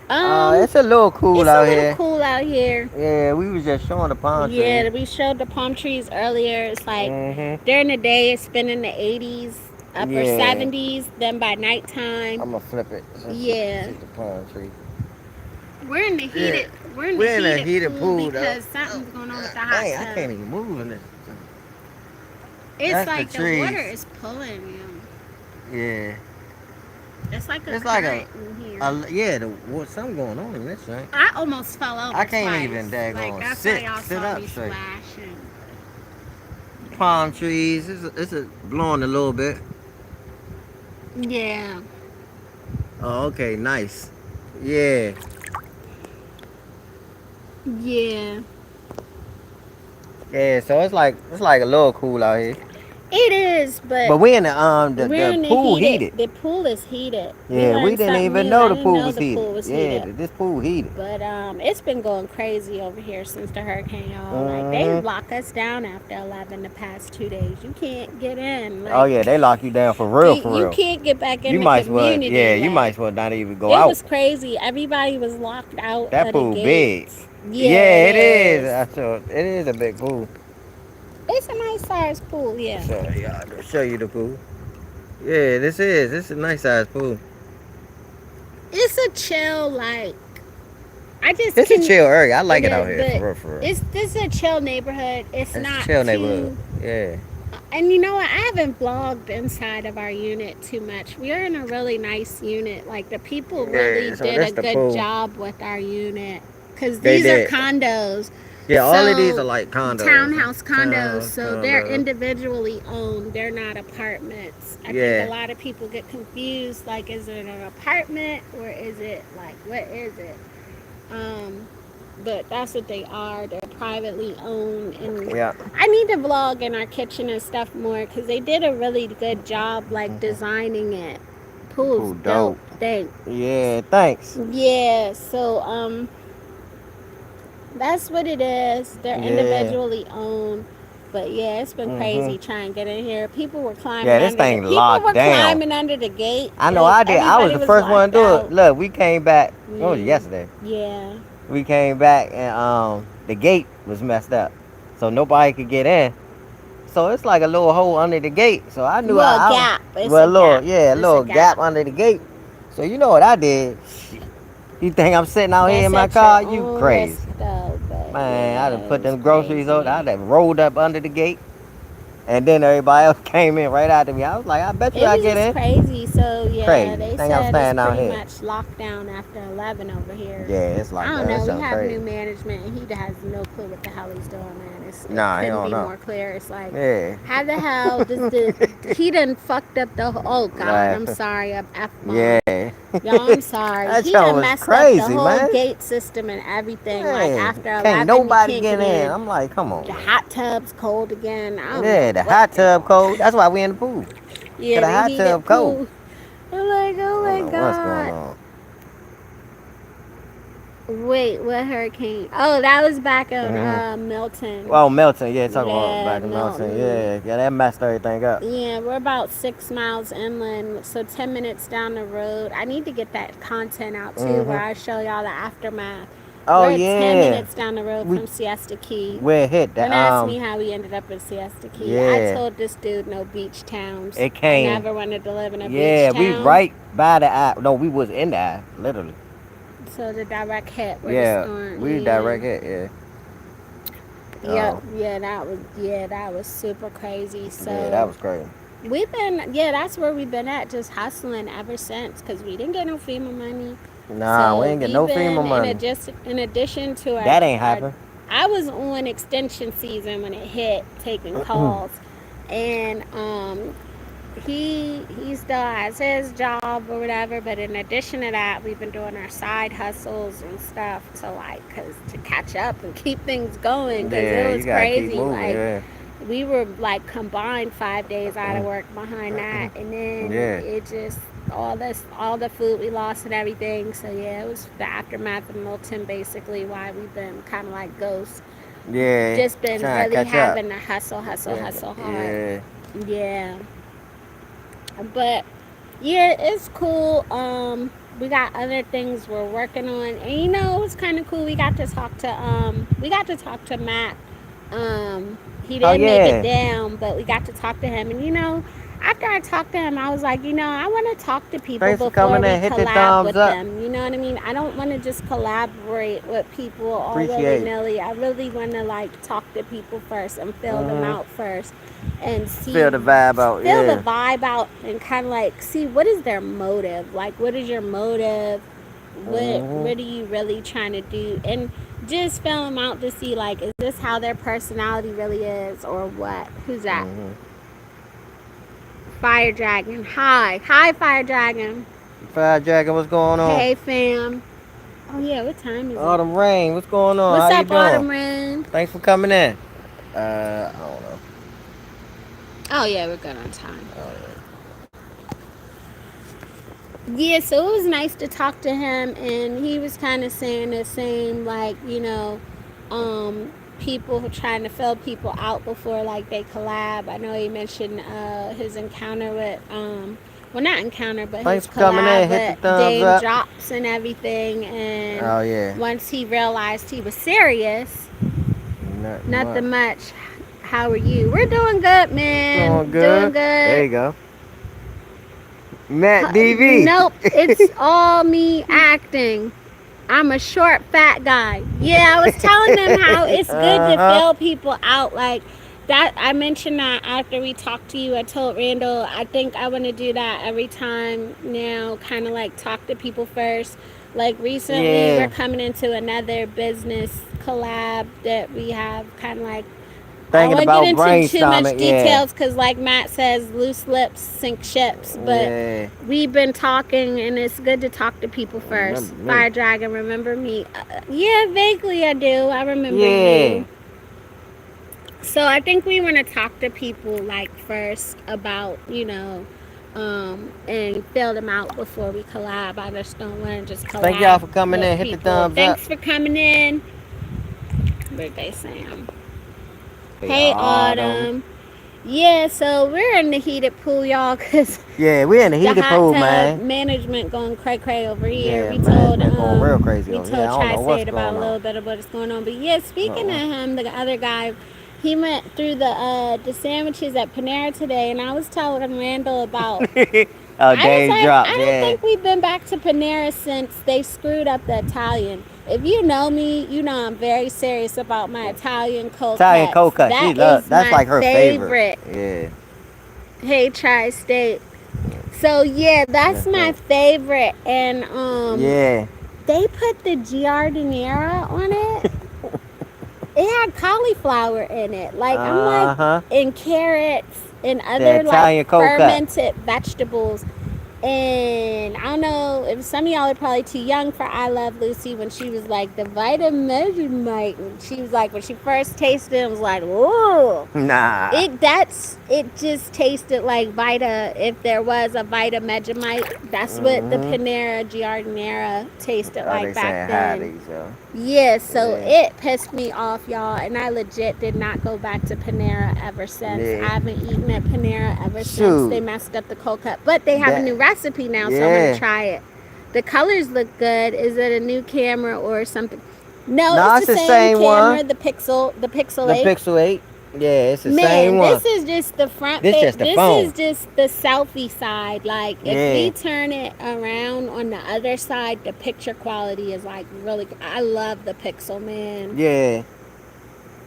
Um, It's a little cool it's a out little here. cool out here. Yeah, we was just showing the palm trees. Yeah, we showed the palm trees earlier. It's like Mhm. during the day it's been in the 80s, upper Yeah. 70s. Then by nighttime, I'm gonna flip it so you can yeah, see the palm tree. we're in the Yeah. heated we're in the We're in a heated heated pool pool though. because something's going on with the hot Dang, I tub. can't even move in this. It's That's the like the water trees. is pulling you. Yeah. It's like a It's like current in here. yeah, something going on in this thing. I almost fell over I can't twice. even Like daggone that's why y'all sit saw up me straight. splashing. Palm trees. It's blowing a little bit. Yeah. Oh, okay, nice. Yeah. Yeah. Yeah, so it's like a little cool out here. It is, but But we in the we're the in the pool heated. heated. The pool is heated. We Yeah, we learned didn't something even new. know I the didn't pool know was the heated. pool was Yeah, heated. this pool heated. But it's been going crazy over here since the hurricane, y'all. Like they Mhm. lock us down after 11 the past 2 days. You can't get in. Oh Like yeah, they lock you down for real, for you real. can't get back in You the might as well, community. yeah, you might Like as well not even go it out. was crazy. Everybody was locked out That of the pool big. gates. Yeah, Yeah, it it is. is. It is a big pool. It's a nice sized pool. Yeah. So yeah, I'll show you the pool. Yeah, this is a nice size pool. It's a chill like. I just It's a can. chill area. I like It it out is, here, for but real, for real. it's this is a chill neighborhood. It's It's a not chill neighborhood. too. Yeah. And you know what? I haven't vlogged inside of our unit too much. We are in a really nice unit. Like the people really Yeah, so did a that's the good pool. job with our unit because They these are did. condos. Yeah, all of these are So like condos. townhouse condos. Townhouse So they're condos. individually owned. They're not apartments. I think Yeah. a lot of people get confused. Like, is it an apartment or is it like what is it? Um, but that's what they are. They're privately owned, and Yeah. I need to vlog in our kitchen and stuff more because they did a really good job, like designing it. Pool's Pool dope. dope. Thanks. Yeah, thanks. Yeah. So that's what it is. They're Yeah. individually owned. But yeah, it's been crazy trying to get in here. People were climbing Yeah, this under the thing locked down. gate. I know I did. I was Everybody the was first one locked to do it. out. Look, we came back. It was Mm, yesterday. yeah. We came back and the gate was messed up, so nobody could get in. So it's like a little hole under the gate. So I knew Well, gap. It's well, a gap. a It's a little gap gap. under the gate. So you know what I did? You think I'm sitting out here in That's my at car? your You own crazy. risk, though. But Man, I yeah, done it put was them groceries on. I crazy. done rolled up under the gate. And then everybody else came in right after me. I was like, I bet you It I was get just in. crazy. So yeah, Crazy. they Think I'm said it's standing out pretty here. much locked down after 11 over here. Yeah, it's I like don't that. That know. We sounds have new crazy. management, and he has no clue what the hell he's doing, man. It Nah, he couldn't don't be know. more clear. It's like, Yeah. how the hell does he done fucked up the whole? Oh God, Right. I'm sorry, I'm f bomb. Yeah. Y'all, I'm sorry. That He show done was messed up the crazy, whole man. gate system and everything. Like Hey, after can't 11, you nobody can't get get in. in. I'm like, come on, The man. hot tub's cold again. I don't Yeah, know the what hot they tub going. cold. That's why we in the pool. Yeah, Cause the the hot heated tub cold. pool. I'm like, I oh don't my know what's going God. on. Wait, what hurricane? Oh, that was back on Mm-hmm. Milton. Oh, Milton. Yeah, talking about Yeah, back in Milton. Milton. Yeah, that messed everything up. Yeah, we're about 6 miles inland, so 10 minutes down the road. I need to get that content out too, where Mm-hmm. I show y'all the aftermath. Oh We're 10 yeah, minutes down the road we from Siesta Key. we hit Don't the ask me how we ended up in Siesta Key. I yeah. told this dude no beach towns. It I came. never wanted to live in a Yeah, beach we town. right by the eye. No, we was in the eye, literally. So the direct hit where the Yeah, storm. we Yeah. direct hit. Yeah. Yep. Oh, That was super crazy. So yeah, that was crazy. we've been, that's where we've been at, just hustling ever since, because we didn't get no FEMA money. Nah, we So ain't get we've no been FEMA money. in addition to That ain't happen. I was on extension season when it hit, taking calls, and he still has his job or whatever, but in addition to that, we've been doing our side hustles and stuff to to catch up and keep things going, because it Yeah, you was gotta keep crazy. moving. Like, Yeah. we were like combined 5 days out of work behind that, and then Yeah. it just all the food we lost and everything. So yeah, it was the aftermath of Milton, basically why we've been kind of like ghosts. Yeah. Just been Trying to really catch up. having to Yeah. hustle hard. Yeah. Yeah, but yeah, it's cool. We got other things we're working on, and it was kind of cool. We got to talk to Matt. He Oh didn't make it yeah. down, but we got to talk to him. And after I talked to him, I was like, I want to talk to people Thanks for before coming we in. Hit the collab thumbs with up. them. You know what I mean? I don't want to just collaborate with people all willy Appreciate it. nilly. I really want to like talk to people first and fill them out first, and Feel the vibe out. feel the Yeah. vibe out, and kind of like see what is their motive. Like, what is your motive? What are you really trying to do? And just fill them out to see, like, is this how their personality really is, or what? Who's that? Fire Dragon. Hi, Fire Dragon. Fire Dragon, what's going on? Hey, fam. Oh yeah, what time is it? Autumn Rain, what's going on? What's How up, you doing? Autumn Rain? Thanks for coming in. I don't know. Oh yeah, we're good on time. Yeah, so it was nice to talk to him, and he was kind of saying the same, like, people trying to fill people out before like they collab. I know he mentioned his encounter with well, not encounter, but Thanks his for coming in. collab Hit the with thumbs Dame up. Drops and everything. And Oh yeah. once he realized he was serious, nothing much. How are you? We're doing good, man. Doing good. Doing good. There you go. Matt DV. Nope, it's all me acting. I'm a short, fat guy. Yeah, I was telling them how it's good to fill people out like that. I mentioned that after we talked to you. I told Randall, I think I want to do that every time now, kind of like talk to people first. Like recently, we're coming into another business collab that we have kind of like, I don't want to get into too much details because, like Matt says, loose lips sink ships. But we've been talking, and it's good to talk to people first. Fire Dragon, remember me? Yeah, vaguely I do. I remember you. So I think we want to talk to people like first about, and fill them out before we collab. I just don't want to just collab. Thank y'all for coming in. Hit the thumbs up. Thanks for coming in. Birthday Sam. Hey, Autumn. Yeah, so we're in the heated pool, y'all, because we're in the heated pool, man. Management going cray over here. Yeah, we told going real crazy. We told Tri-State about a little bit of what's going on. But yeah, speaking of him, the other guy, he went through the sandwiches at Panera today, and I was telling Randall about. Dame Drops. I don't think we've been back to Panera since they screwed up the Italian. If you know me, you know I'm very serious about my Italian cold cuts. Italian cold cut. That's like her favorite. Yeah. Hey, Tri-State. So yeah, that's my favorite, and they put the giardiniera on it. It had cauliflower in it, like I'm like, and carrots and other like fermented vegetables. And I don't know if some of y'all are probably too young for I Love Lucy when she was like the Vitamegemite, and she was like when she first tasted it, was like, whoa. Nah. It just tasted like Vita. If there was a Vitamegemite, that's what the Panera Giardiniera tasted like back then. Yeah, so it pissed me off, y'all, and I legit did not go back to Panera ever since. I haven't eaten at Panera ever since they messed up the cold cut. But they have a new recipe now, so I'm going to try it. The colors look good. Is it a new camera or something? No, it's the same camera, one. The Pixel 8. The Pixel 8? Yeah, it's the same one. This is just the front. This is just the selfie side. Like, if we turn it around on the other side, the picture quality is like really good. I love the Pixel, man. Yeah.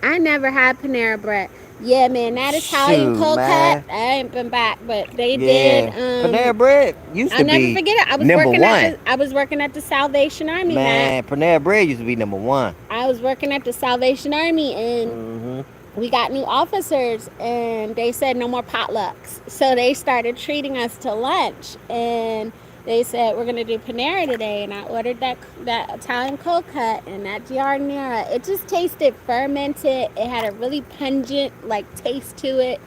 I never had Panera Bread. Yeah, man, that Italian cold cut, I ain't been back, but they did. Panera Bread used to be I'll never forget it. I was working at the Salvation Army. Man, Panera Bread used to be number one. I was working at the Salvation Army, and we got new officers, and they said no more potlucks. So they started treating us to lunch, and they said we're gonna do Panera today, and I ordered that Italian cold cut and that giardiniera. It just tasted fermented. It had a really pungent like taste to it,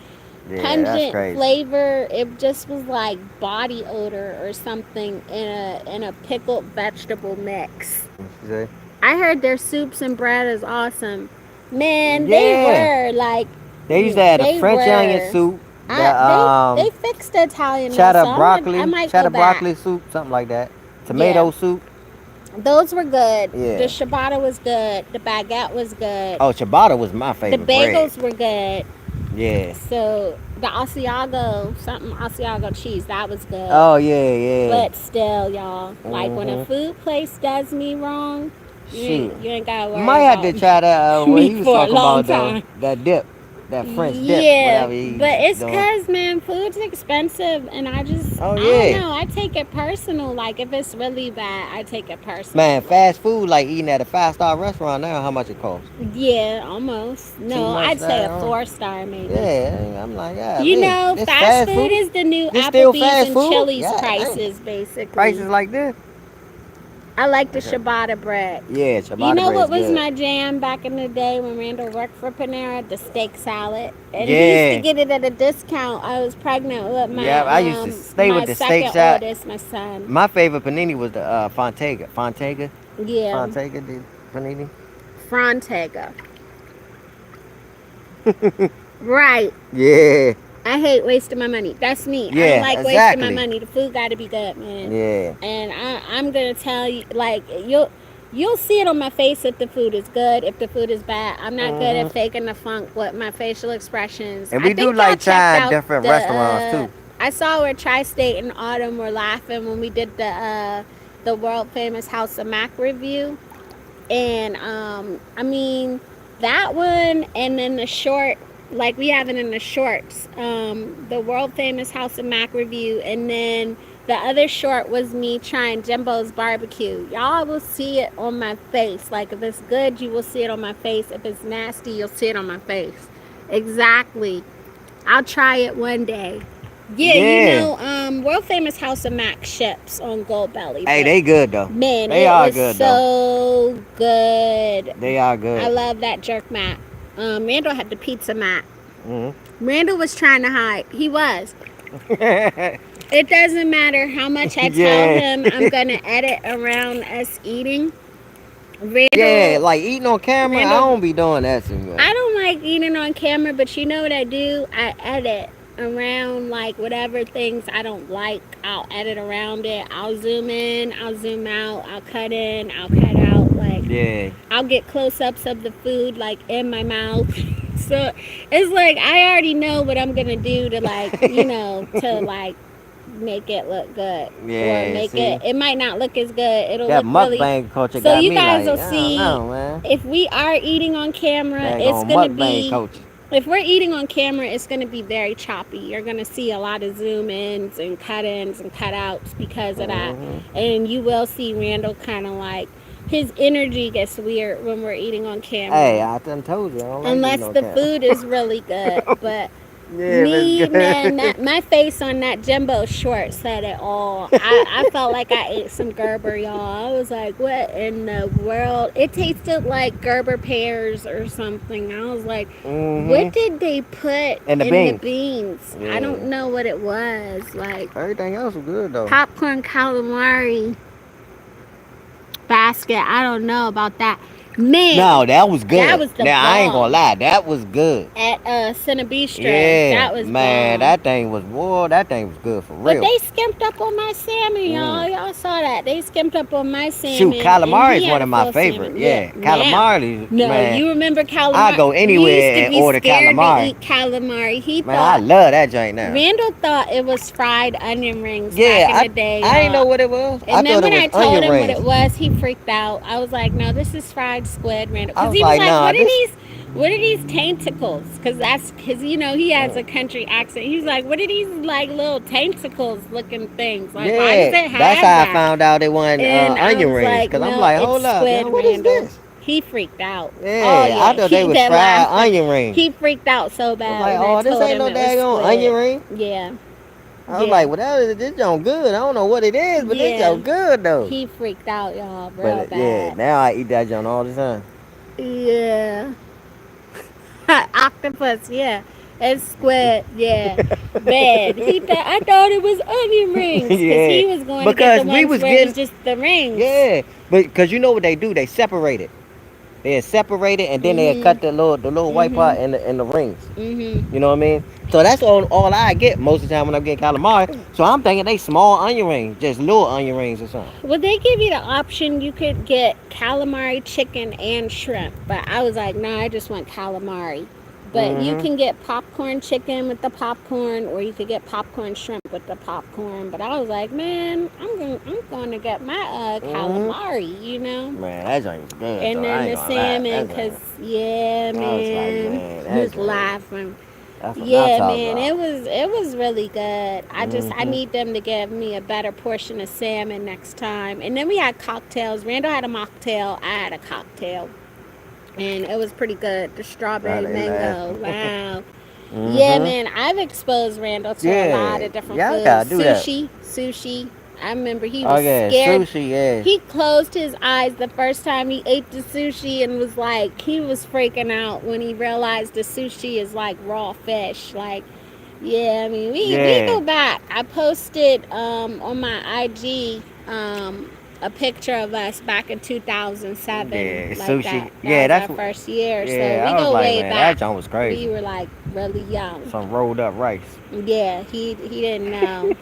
Yeah, that's pungent crazy. flavor. It just was like body odor or something in a pickled vegetable mix. See? I heard their soups and bread is awesome. Man, they Yeah. were like, They used to have the they French onion were. soup, They fixed the Italian though, so I might go cheddar back. broccoli soup, something like that. Yeah, Tomato soup. those were good. The Yeah. ciabatta was good. The baguette was good. Oh, ciabatta was my The favorite bread. bagels were good. Yeah. So the Asiago, something Asiago cheese, that was good. Oh yeah, yeah. But still, y'all, like when a Mhm. food place does me wrong, Shoot. you ain't gotta worry Might have about to try that. What me he was for a talking long about though, time. that dip, that French dip, Yeah, whatever he's but it's doing. cause man, food's expensive, and I Oh don't yeah. know. I take it personal. Like if it's really bad, I take it personal. Man, Like, fast food like eating at a 5-star restaurant now. How much it costs? yeah, almost. Too No, much I'd say a there, huh? 4-star maybe. Yeah, I'm like, yeah. You know, This fast fast food food. is the new This still Applebee's fast and food? Chili's Yeah, dang. prices, basically. Prices like this? I like the Okay. ciabatta bread. Yeah, You ciabatta know bread's what was good. my jam back in the day when Randall worked for Panera? The steak salad. And he used to Yeah. get it at a discount. I was pregnant with Yeah, I used to stay my with the steak second salad. oldest, my son. My favorite panini was the Fontega. Yeah, Fontega, the panini. Frontega. Right. Yeah, I hate wasting my money. That's me. I yeah, don't like wasting my exactly. money. The food got to be good, man. Yeah. And I'm gonna tell you, like you'll see it on my face if the food is good. If the food is bad, I'm not good at Hmm. faking the funk with my facial expressions. And I we do think y'all like checked trying out different the. restaurants too. I saw where Tri-State and Autumn were laughing when we did the world famous House of Mac review, and I mean that one, and then the short. Like we have it in the shorts, the world famous House of Mac review, and then the other short was me trying Jimbo's barbecue. Y'all will see it on my face. Like if it's good, you will see it on my face. If it's nasty, you'll see it on my face. Exactly. I'll try it one day. Yeah, Yeah. world famous House of Mac ships on Gold Belly. Hey, But they good though. man, They it are was good though. so good. They are I good. love that jerk mat. Randall had the pizza mat. Hmm. Randall was trying to hide. He was. It doesn't matter how much I tell Yeah. him I'm gonna edit around us eating. Yeah, Randall, like eating on camera, I Randall, don't be doing that too much. I don't like eating on camera, but you know what I do? I edit around like whatever things I don't like. I'll edit around it. I'll zoom in, I'll zoom out, I'll cut in, I'll cut out. Like Yeah. I'll get close-ups of the food like in my mouth. So it's like I already know what I'm gonna do to like, to like make it look good. Or Yeah, make see? it might not look as good. It'll That look really. mukbang culture So got you me guys like, will I see don't know, man. if we are eating on camera, That it's on gonna mukbang be culture. if we're eating on camera, it's going to be very choppy. You're going to see a lot of zoom ins and cut ins and cut outs because of that. Hmm. And you will see Randall kind of like his energy gets weird when we're eating on camera. Hey, I done told you, I don't like Unless eating on the camera. food is really good. But Yeah, if me, it's good. man, my face on that Jimbo short said it all. I felt like I ate some Gerber, y'all. I was like, what in the world? It tasted like Gerber pears or something. I was like, what did they put And the in beans. the beans? I Yeah. don't know what it was. Like Everything else was good though. popcorn calamari basket. I don't know about that. Man, No, that was good. that was the now I ain't bomb. gonna lie, that was good. At Cinebistro. Yeah, That was man, bomb. that thing was good for But real. they skimped up on my salmon, y'all. Y'all saw that. They skimped up on my salmon. Shoot, calamari and is he one had of a my full favorite. salmon. Yeah, Now, calamari, no, man. you remember calamari? I go anywhere we used to and be order scared calamari. to eat calamari. He Man, I thought love that joint now. Randall thought it was fried onion rings Yeah, back in the day. I didn't know y'all. what it was. And I then thought it when I was told onion him what rings. it was, he freaked out. I was like, "No, this is fried squid, Randall." I Because was he was like, like, nah, "What are this- these? What are these tentacles?" Because he has a country accent. He was like, "What are these like little tentacles looking things? Like, why does it Yeah, have that's how that?" I found out it wasn't And I onion was rings. like, Cause I'm "No, like, it's hold up, squid, yo, what is Randall." this? He freaked out. Yeah, Oh yeah, I thought they he was been fried laughing. onion rings. He freaked out so I was bad like, when I oh, this told ain't him no it was daggone onion squid. ring. Yeah, I was yeah, like, well, this don't good. I don't know what it is, but this so yeah. good though. He freaked out, y'all, But real yeah, bad. now I eat that junk all the time. Yeah. Octopus, yeah. And squid, yeah. Bad. I thought it was onion rings because Yeah, he was going to get the because we ones was where it was getting just the rings. yeah, but because you know what they do, they separate it. They separate it and then they Mhm. cut the little white part Mhm. in the rings. Mhm. You know what I mean? So that's all I get most of the time when I'm getting calamari. So I'm thinking they small onion rings, just little onion rings or something. Well, they give you the option you could get calamari, chicken, and shrimp. But I was like, nah, I just want calamari. But you Mm-hmm. can get popcorn chicken with the popcorn, or you could get popcorn shrimp with the popcorn. But I was like, man, I'm going to get my Mm-hmm. calamari, you know. Man, that joint was good And though. I then ain't the gonna lie. salmon, That cause joint. yeah, I was like, man, man, he that was joint. laughing. That's what I'm Yeah, talking man, about. it was really good. I Mm-hmm. need them to give me a better portion of salmon next time. And then we had cocktails. Randall had a mocktail. I had a cocktail, and it was pretty good. The Now strawberry they mango. laughing. Wow. Yeah, Mm-hmm. man, I've exposed Randall to a lot Yeah. of different Y'all foods. gotta do that. Sushi. I remember he Oh was yeah, scared. sushi. Yeah. He closed his eyes the first time he ate the sushi and was like, he was freaking out when he realized the sushi is like raw fish. Like, yeah, I mean, we Yeah. go back. I posted on my IG a picture of us back in 2007. Yeah. Like that. Sushi. That Yeah. was That's our what. first year. So Yeah. we I was go like, way man, that back. joint was We crazy. were like really young. Some rolled up rice. Yeah, he didn't know.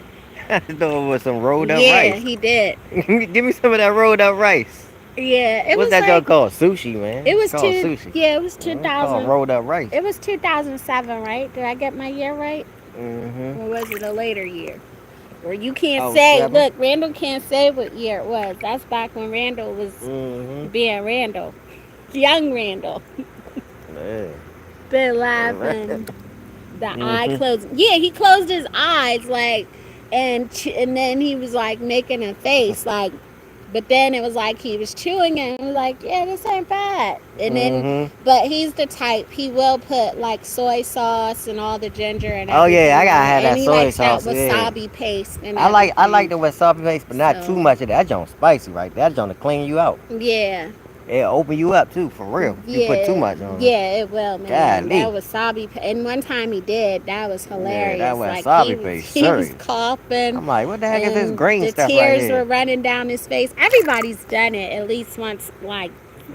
I thought it was some rolled up Yeah, rice. he did. Give me some of that rolled up rice. Yeah, it What's was that like joint called? Sushi, man. it It's was called two. sushi. Yeah, it was It's called 2000. rolled up rice. It was 2007, right? Did I get my year right? Mm-hmm. Or was it a later year? Or you can't Oh, say. seven. Look, Randall can't say what year it was. That's back when Randall was Mm-hmm. being Randall, young Randall. Yeah. Been laughing. The eye Mm-hmm. closed. Yeah, he closed his eyes like, and then he was like making a face like, but then it was like he was chewing and he was like, yeah, this ain't bad. And then, Mm-hmm. but he's the type he will put like soy sauce and all the ginger and Oh yeah, I everything on gotta it, have and that he soy likes that sauce. Yeah. wasabi paste and I like everything. the wasabi paste, but not too So much of that. That joint spicy, right? That joint to clean you out. yeah, It'll open you up too, for real. If you put too yeah, much on it. yeah, it will, man. That Golly. wasabi, and one time he did. That was Yeah, that hilarious. Like wasabi paste, he was serious. coughing, I'm like, what the heck is this and green the stuff right tears were here? running down his face. Everybody's done it at least once, like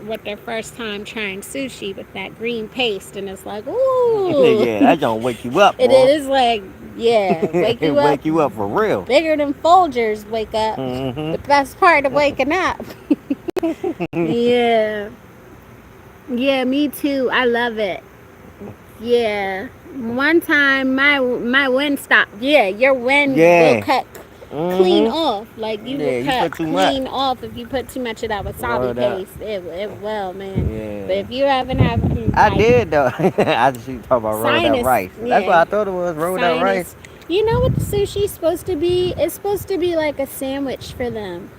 with their first time trying sushi with that green paste, and it's like, ooh, Yeah, that don't wake you up, it boy. is like, yeah, wake It you up wake you up for real. bigger than Folgers wake up. Mm-hmm. The best part of waking up. Yeah. Yeah, me too. I love it. Yeah. One time my wind stopped. Yeah, your wind will Yeah. cut clean Mm-hmm. off. Like you will Yeah, you cut put too much. clean off if you put too much of that wasabi Word up. paste. It will, man. But Yeah. if you haven't have I like did though. I she talk about rolled up sinus, rice. That's what yeah, I thought it was, rolled up rice. sinus. You know what the sushi's supposed to be? It's supposed to be like a sandwich for them.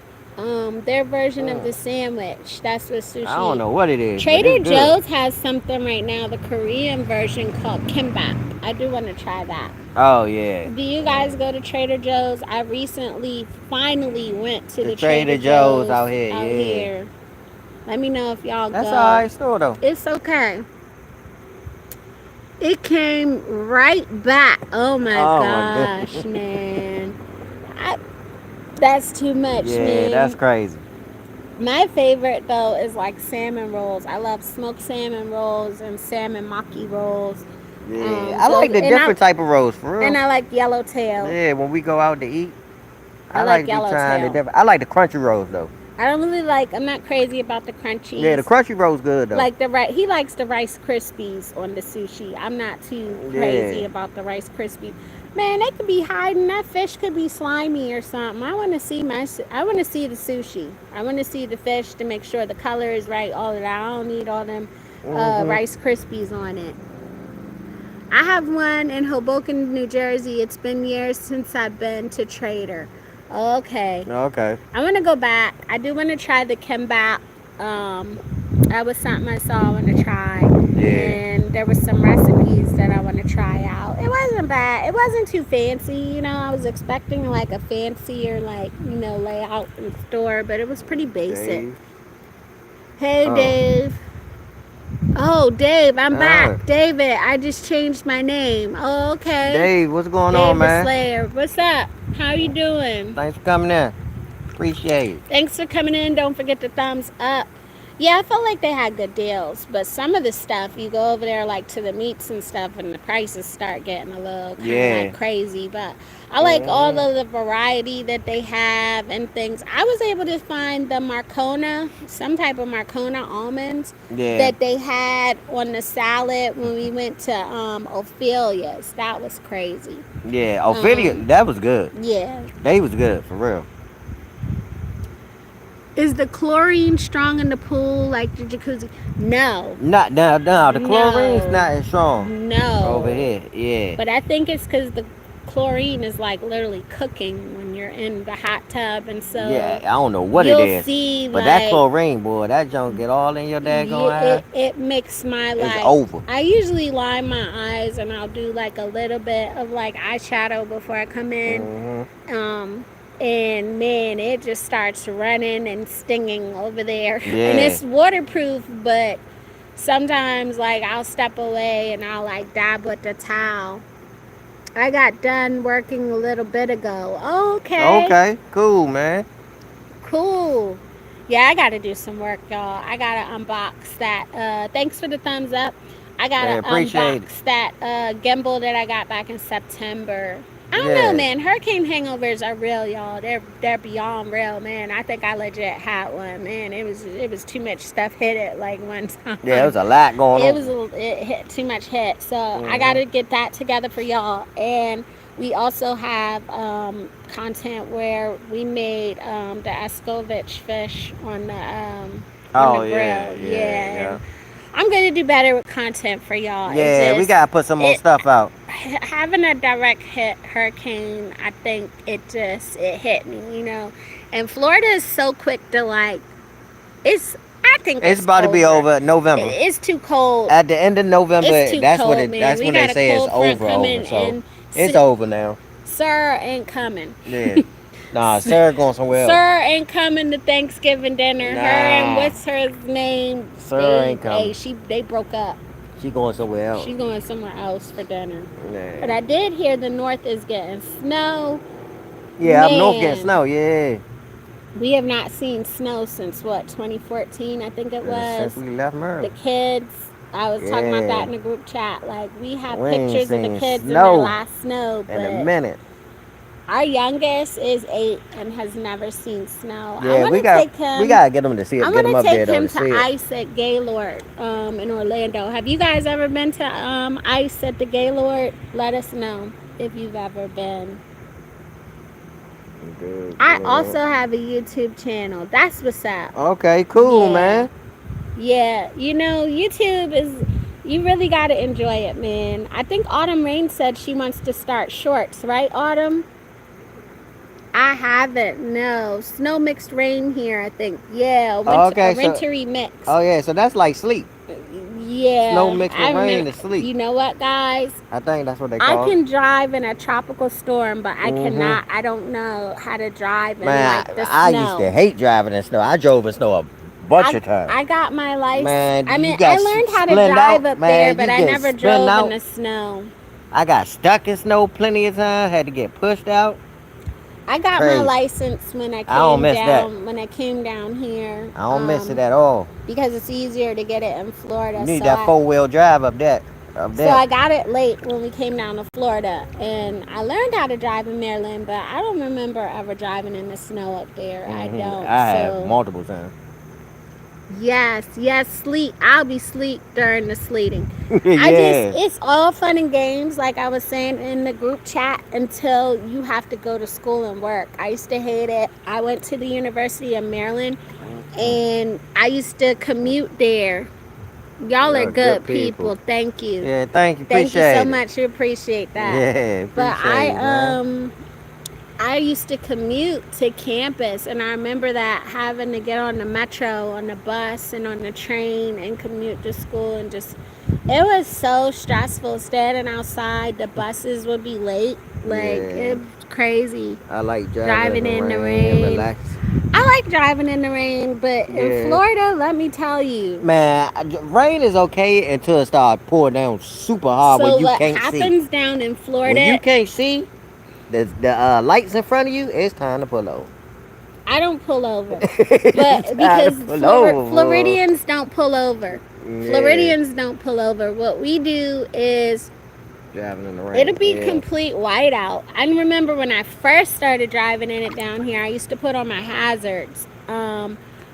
Their version of Mm. the sandwich. That's what I don't sushi. know what it is, but Trader it's good. Joe's has something right now, the Korean version called kimbap. I do want to try that. Oh yeah. Do you Yeah. guys go to Trader Joe's? I recently finally went to The the Trader Trader Joe's Joe's out here, out yeah. here. Let me know if y'all That's go. alright store though. It's okay. It came right back. Oh my Oh my gosh, goodness. man. I, that's too much, Yeah, that's man. crazy. My favorite though is like salmon rolls. I love smoked salmon rolls and salmon maki rolls. Yeah. I Those like the different type of rolls for and real. I like yellowtail. Yeah, when we go out to eat, I I like like to be trying the yellowtail. different. I like the crunchy rolls though. I don't really like. I'm not crazy about the Yeah, the crunchies. crunchy rolls good though. Like the right, he likes the Rice Krispies on the sushi. I'm not too crazy Yeah. about the Rice Krispies. Man, they could be hiding. That fish could be slimy or something. I want to see I want to see the sushi. I want to see the fish to make sure the color is right. All of that. I don't need all them Mhm. Rice Krispies on it. I have one in Hoboken, New Jersey. It's been years since I've been to Trader. Okay. Okay. I want to go back. I do want to try the kimbap. That was something I saw I want to try. Yeah. And there was some recipes that I want to try out. It wasn't bad. It wasn't too fancy. I was expecting like a fancier, like, layout in store, but it was pretty basic. Dave. Hey, Oh. Dave. Oh, Dave, I'm Uh, back. David, I just changed my name. Oh, okay. Dave, what's going on, Dave the man? Slayer. What's up? How you doing? Thanks for coming in. Appreciate it. Thanks for coming in. Don't forget the thumbs up. Yeah, I felt like they had good deals, but some of the stuff, you go over there like to the meats and stuff, and the prices start getting a little kind of like Yeah. crazy. But I like all of the variety that they have and things. I was able to find the Marcona, some type of Marcona almonds Yeah. that they had on the salad when we went to Ophelia's. That was crazy. Yeah. Ophelia, that was good. Yeah. They was good, for real. Is the chlorine strong in the pool like the jacuzzi? No. Not now, no, the chlorine's No. not as strong No. over here. Yeah. But I think it's because the chlorine is like literally cooking when you're in the hot tub, and so Yeah, I don't know what it you'll is. see But like that chlorine, boy, that junk get all in your daggone eye. it makes my It's like. over. I usually line my eyes and I'll do like a little bit of like eyeshadow before I come in. Mm-hmm. And man, it just starts running and stinging over there. Yeah. And it's waterproof, but sometimes like I'll step away and I'll like dab with the towel. I got done working a little bit ago. Okay. Okay, cool, man. Cool. Yeah, I got to do some work, y'all. I got to unbox that. Thanks for the thumbs up. I got Yeah, to appreciate unbox that gimbal that I got back in September. I don't Yeah. know, man. Hurricane hangovers are real, y'all. They're beyond real, man. I think I legit had one, man. It was too much stuff hit it like one time. Yeah, there was a lot going on. It hit too much hit. So I got to get that together for y'all. And we also have content where we made the Escovitch fish on the grill. yeah. I'm gonna do better with content for y'all. Yeah, we gotta put some more stuff out. Having a direct hit hurricane, I think it hit me, And Florida is so quick to like. I think It's about to be over November. It's too cold. At the end of November, It's too that's cold, when man. that's We when got they a say it's cold front over. coming So and it's over now. Sir ain't coming. Yeah. Nah, Sarah going somewhere else. Sir ain't coming to Thanksgiving dinner. Nah. Her and what's her name? Sir ain't coming. They broke up. She going somewhere else. She's going somewhere else for dinner. Yeah. But I did hear the north is getting snow. Yeah, up north Man. getting snow. Yeah. We have not seen snow since 2014, I think it was. Since we left The Maryland. kids, I was talking about Yeah. that in the group chat. Like, we have We ain't pictures of the seen kids in snow their last snow, In a but minute. our youngest is 8 and has never seen snow. I Yeah, want we to got take him. we gotta get him to see it. I Get want him to up there take though him to see to it. Ice at Gaylord in Orlando. Have you guys ever been to Ice at the Gaylord? Let us know if you've ever been. I also have a YouTube channel. That's what's up. Okay, cool, Yeah. man. Yeah, YouTube is, you really got to enjoy it, man. I think Autumn Rain said she wants to start shorts, right, Autumn? I haven't, no. Snow mixed rain here, I think. Yeah, Okay, a wintry mix. Oh yeah, so that's like sleep. Yeah. Snow mixed with I rain remember- is sleep. You know what, guys? I think that's what they I call it. can drive in a tropical storm, but I Mhm. cannot. I don't know how to drive in Man, like the I snow. used to hate driving in snow. I drove in snow a bunch of times. I got my license. Man, I you mean, got I learned how to split drive out, up man, there, but you I get never split drove out. in the snow. I got stuck in snow plenty of times. Had to get pushed out. I got Crazy. my license when I don't came miss that. down. When I came down here, I don't miss it at all. because it's easier to get it in Florida. You need so that I- 4-wheel drive up there. So I got it late when we came down to Florida, and I learned how to drive in Maryland, but I don't remember ever driving in the snow up there. I don't. I so have multiple times. yes, sleet. I'll be sleet during the sleeting. Yeah. It's all fun and games, like I was saying in the group chat, until you have to go to school and work. I used to hate it. I went to the University of Maryland, and I used to commute there. Y'all are good people. Thank you. Yeah, thank you. Thank you Appreciate so it. much. We appreciate that. Yeah, But appreciate it, man. I used to commute to campus, and I remember that having to get on the metro, on the bus, and on the train and commute to school, and just it was so stressful standing outside. The buses would be late, like Yeah. it was crazy. I like driving in Driving the in the rain, rain. relax. I like driving in the rain, but in Yeah. Florida, let me tell you. Man, rain is okay until it starts pouring down super hard when So you what can't see. happens down in When you Florida? can't see the lights in front of you, it's time to pull over. I don't pull over, It's but time to because pull over, Floridians don't pull over. boy. Yeah, Floridians don't pull over. What we do is driving in the it'll rain. be Yeah. complete whiteout. I remember when I first started driving in it down here, I used to put on my hazards.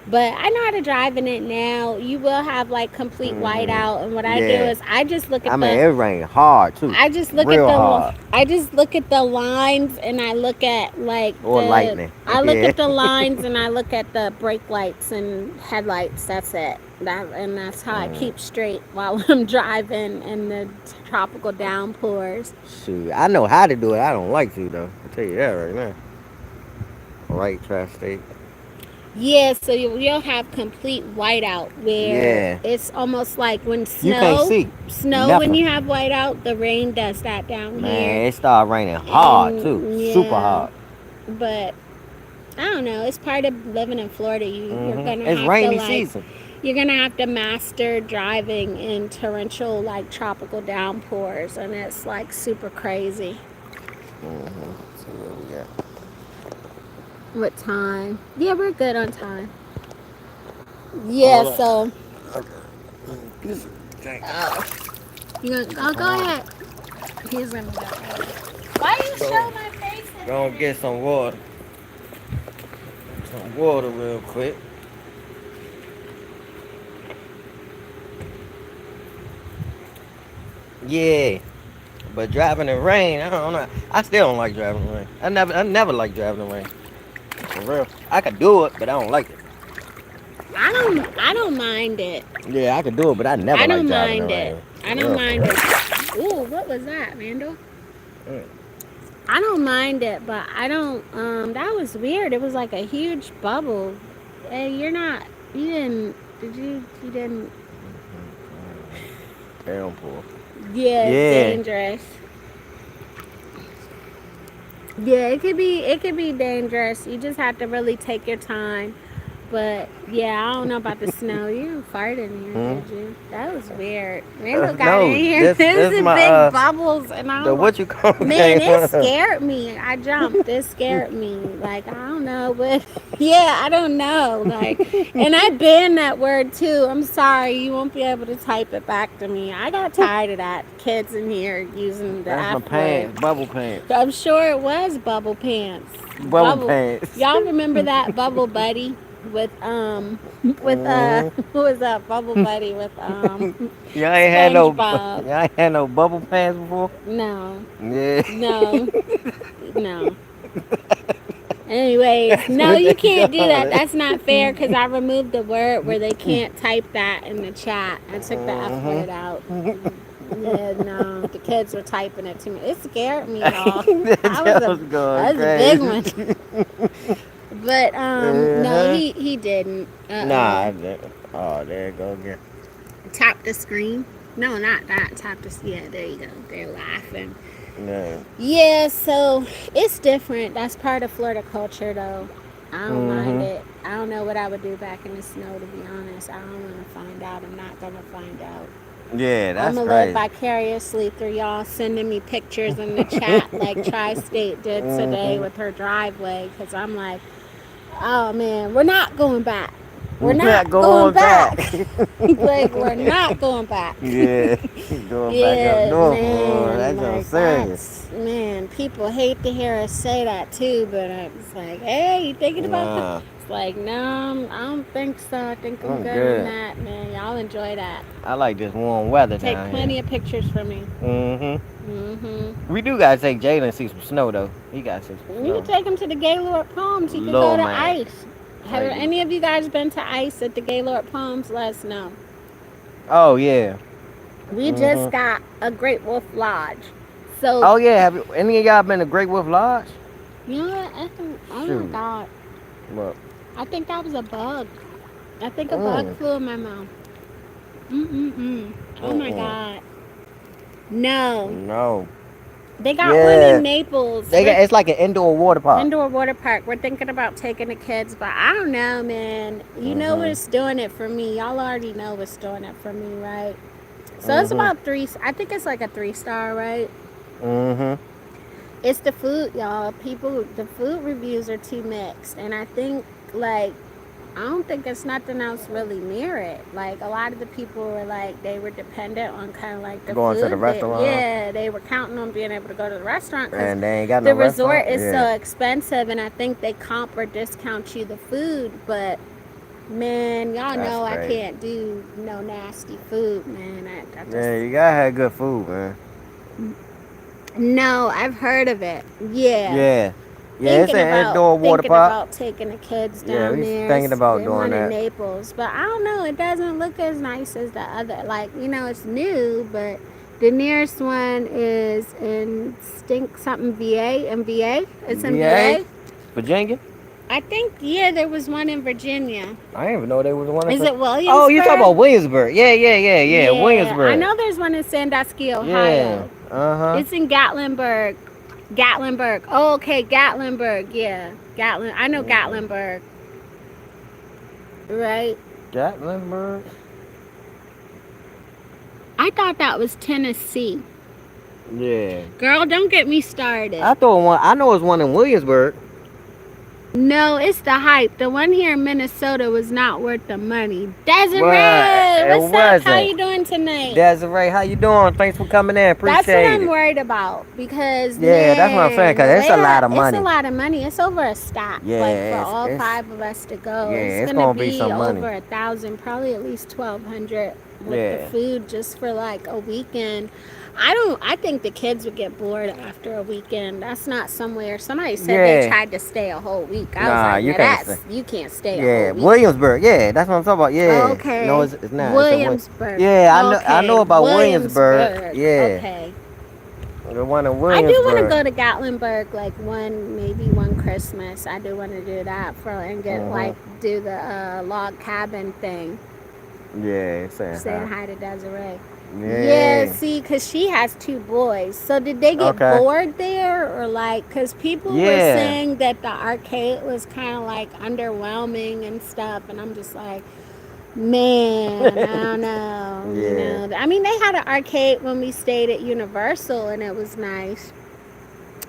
But I know how to drive in it now. You will have like complete whiteout, and what I do Yeah. is I just look I at mean, the it rained hard too, real hard, I just look at the lines, and I look at like or lightning. I look Yeah. at the lines, and I look at the brake lights and headlights. That's it. That's how I keep straight while I'm driving in the tropical downpours. Shoot, I know how to do it. I don't like to though. I tell you that right now. Right, tri-state. Yeah, so you'll have complete whiteout where Yeah. it's almost like when You can't see snow when nothing. you have whiteout, the rain does that down Man, here. it started raining hard too, And super yeah, hard. but I don't know. It's part of living in Florida. You're gonna It's have to rainy like season. you're gonna have to master driving in torrential like tropical downpours, and it's like super crazy. See what we got. What time? Yeah, we're good on time. Hold Yeah, up. so Okay. you gonna go ahead. He's gonna go. Why you show my face? Gonna get some water. Some water real quick. Yeah. But driving in rain, I don't know. I still don't like driving in rain. I never like driving in rain. For real. I could do it, but I don't like it. I don't mind it. Yeah, I could do it, but I never I like don't driving in mind it. rain. I For don't real, mind for it. Ooh, what was that, Randall? real. I don't mind it, but I don't. That was weird. It was like a huge bubble. Hey, you're not. You didn't. Did you? You didn't. Downpour. Yeah, it's Yeah. dangerous. Yeah, it could be. It could be dangerous. You just have to really take your time. But yeah, I don't know about the snow. You didn't fart in here, did you? That was weird. Randall got in No, here. There's this the my big bubbles, and I the was what you call man, it it? scared me. I jumped. It scared me. Like, I don't know, but yeah, I don't know. Like, and I banned that word too. I'm sorry, you won't be able to type it back to me. I got tired of that. Kids in here using the That's my F word. pants, bubble pants, I'm sure it was bubble pants. bubble pants. Y'all remember that Bubble Buddy with who was that Bubble Buddy with Y'all ain't had no, SpongeBob? y'all ain't had no bubble pants before. No, Yeah. no, no. Anyways, That's no, what you they can't do call that. it. That's not fair because I removed the word where they can't type that in the chat. I took the F word out. Yeah, no, the kids were typing it to me. It scared me, y'all. That was going That was a big crazy. one. But no, Uh-huh. he didn't. Nah, I didn't. Oh, there you go again. Tap the screen. No, not that. Tap the. Yeah, there you go. They're laughing. Yeah. Yeah, so it's different. That's part of Florida culture, though. I don't mind Mhm. it. I don't know what I would do back in the snow, to be honest. I don't want to find out. I'm not going to find out. Yeah, I'm that's going to live crazy. vicariously through y'all sending me pictures in the chat like Tri-State did today with her driveway. Because I'm like, oh, man, we're not going back. We're not going back. Like, we're not going back. Yeah, going back up Yeah, north. Oh, man. that's what I'm Like, serious. man, people hate to hear us say that too, but it's like, hey, you thinking about that? Nah, It's like, no, I don't think so. I think I'm I'm good good. on that, man. Y'all enjoy that. I like this warm weather Take down plenty here. of pictures for me. We do gotta take Jalen and see some snow though. He gotta see some You can snow. take him to the Gaylord Palms. You can go Lord, to man. ICE. Have Like, any of you guys been to ICE at the Gaylord Palms? Let us know. oh yeah. We just got a Great Wolf Lodge. Oh So yeah. Have any of y'all been to Great Wolf Lodge? You know what? Oh my Shoot. God. What? I think that was a bug. I think a bug Mm. flew in my mouth. Mm-mm-mm. Oh my Mm-mm. God. No. No. They got one in Yeah. Naples. They got, it's like an indoor water park. Indoor water park. We're thinking about taking the kids, but I don't know, man. You know Mm-hmm. what's doing it for me. Y'all already know what's doing it for me, right? So it's Mm-hmm. about three. I think it's like a 3-star, right? Mm-hmm. It's the food, y'all. The food reviews are too mixed, and I think like I don't think it's nothing else really near it. Like a lot of the people were like they were dependent on kind of like the Going to the food. restaurant. Yeah, they were counting on being able to go to the restaurant because And they ain't got no the resort restaurant. is Yeah. so expensive, and I think they comp or discount you the food. But man, y'all That's know I crazy. can't do no nasty food, man. I just Yeah, you gotta have good food, man. no. I've heard of it. Yeah. Yeah. Yeah, it's an indoor water Thinking park. about taking the kids Yeah, down we there. thinking about There's doing one in that. Naples, but I don't know. It doesn't look as nice as the other. Like it's new, but the nearest one is in Stink something VA in VA. It's in VA, VA. Virginia. I think there was one in Virginia. I didn't even know there was one. Is it Oh, you talking about Williamsburg? Williamsburg? Yeah. Yeah, I Williamsburg. know there's one in Sandusky, Yeah. Ohio. Uh-huh. It's in Gatlinburg. Gatlinburg. Oh, okay, Gatlinburg. Yeah, Gatlin. I know Mm-hmm. Gatlinburg. Right. Gatlinburg. I thought that was Tennessee. Yeah. Girl, don't get me started. I thought one. I know it's one in Williamsburg. No, it's the hype. The one here in Minnesota was not worth the money. Desiree, Well, it what's up? How wasn't. you doing tonight? Desiree, how you doing? Thanks for coming in. That's what Appreciate I'm it. worried about because Yeah, that's what I'm saying. man, Cause the it's way a lot of it's a money. lot of money. It's over a stack. Like for Yeah, all it's 5 of us to go, yeah, it's it's gonna gonna be be some money. over 1,000, probably at least 1,200 with the Yeah. food just for like a weekend. I think the kids would get bored after a weekend. That's not somewhere. Somebody said they Yeah. tried to stay a whole week. I was Nah, like, you now can't say. you can't stay a Yeah, whole week. Williamsburg. Yeah, that's what I'm talking about. Yeah. No, Okay. it's not. It's a Williamsburg. Yeah, I Okay. know about Williamsburg. Williamsburg. Yeah, Okay. the one in I do want to Williamsburg. go to Gatlinburg like maybe one Christmas. I do want to do that and get Mhm. do the log cabin thing. Yeah, saying Saying hi. hi to Desiree. Yeah, Yeah. see, because she has 2 boys. So did they get Okay. bored there? Or like, because people were Yeah. saying that the arcade was kind of like underwhelming and stuff. And I'm just like, man, I don't know. Yeah. I mean, they had an arcade when we stayed at Universal and it was nice.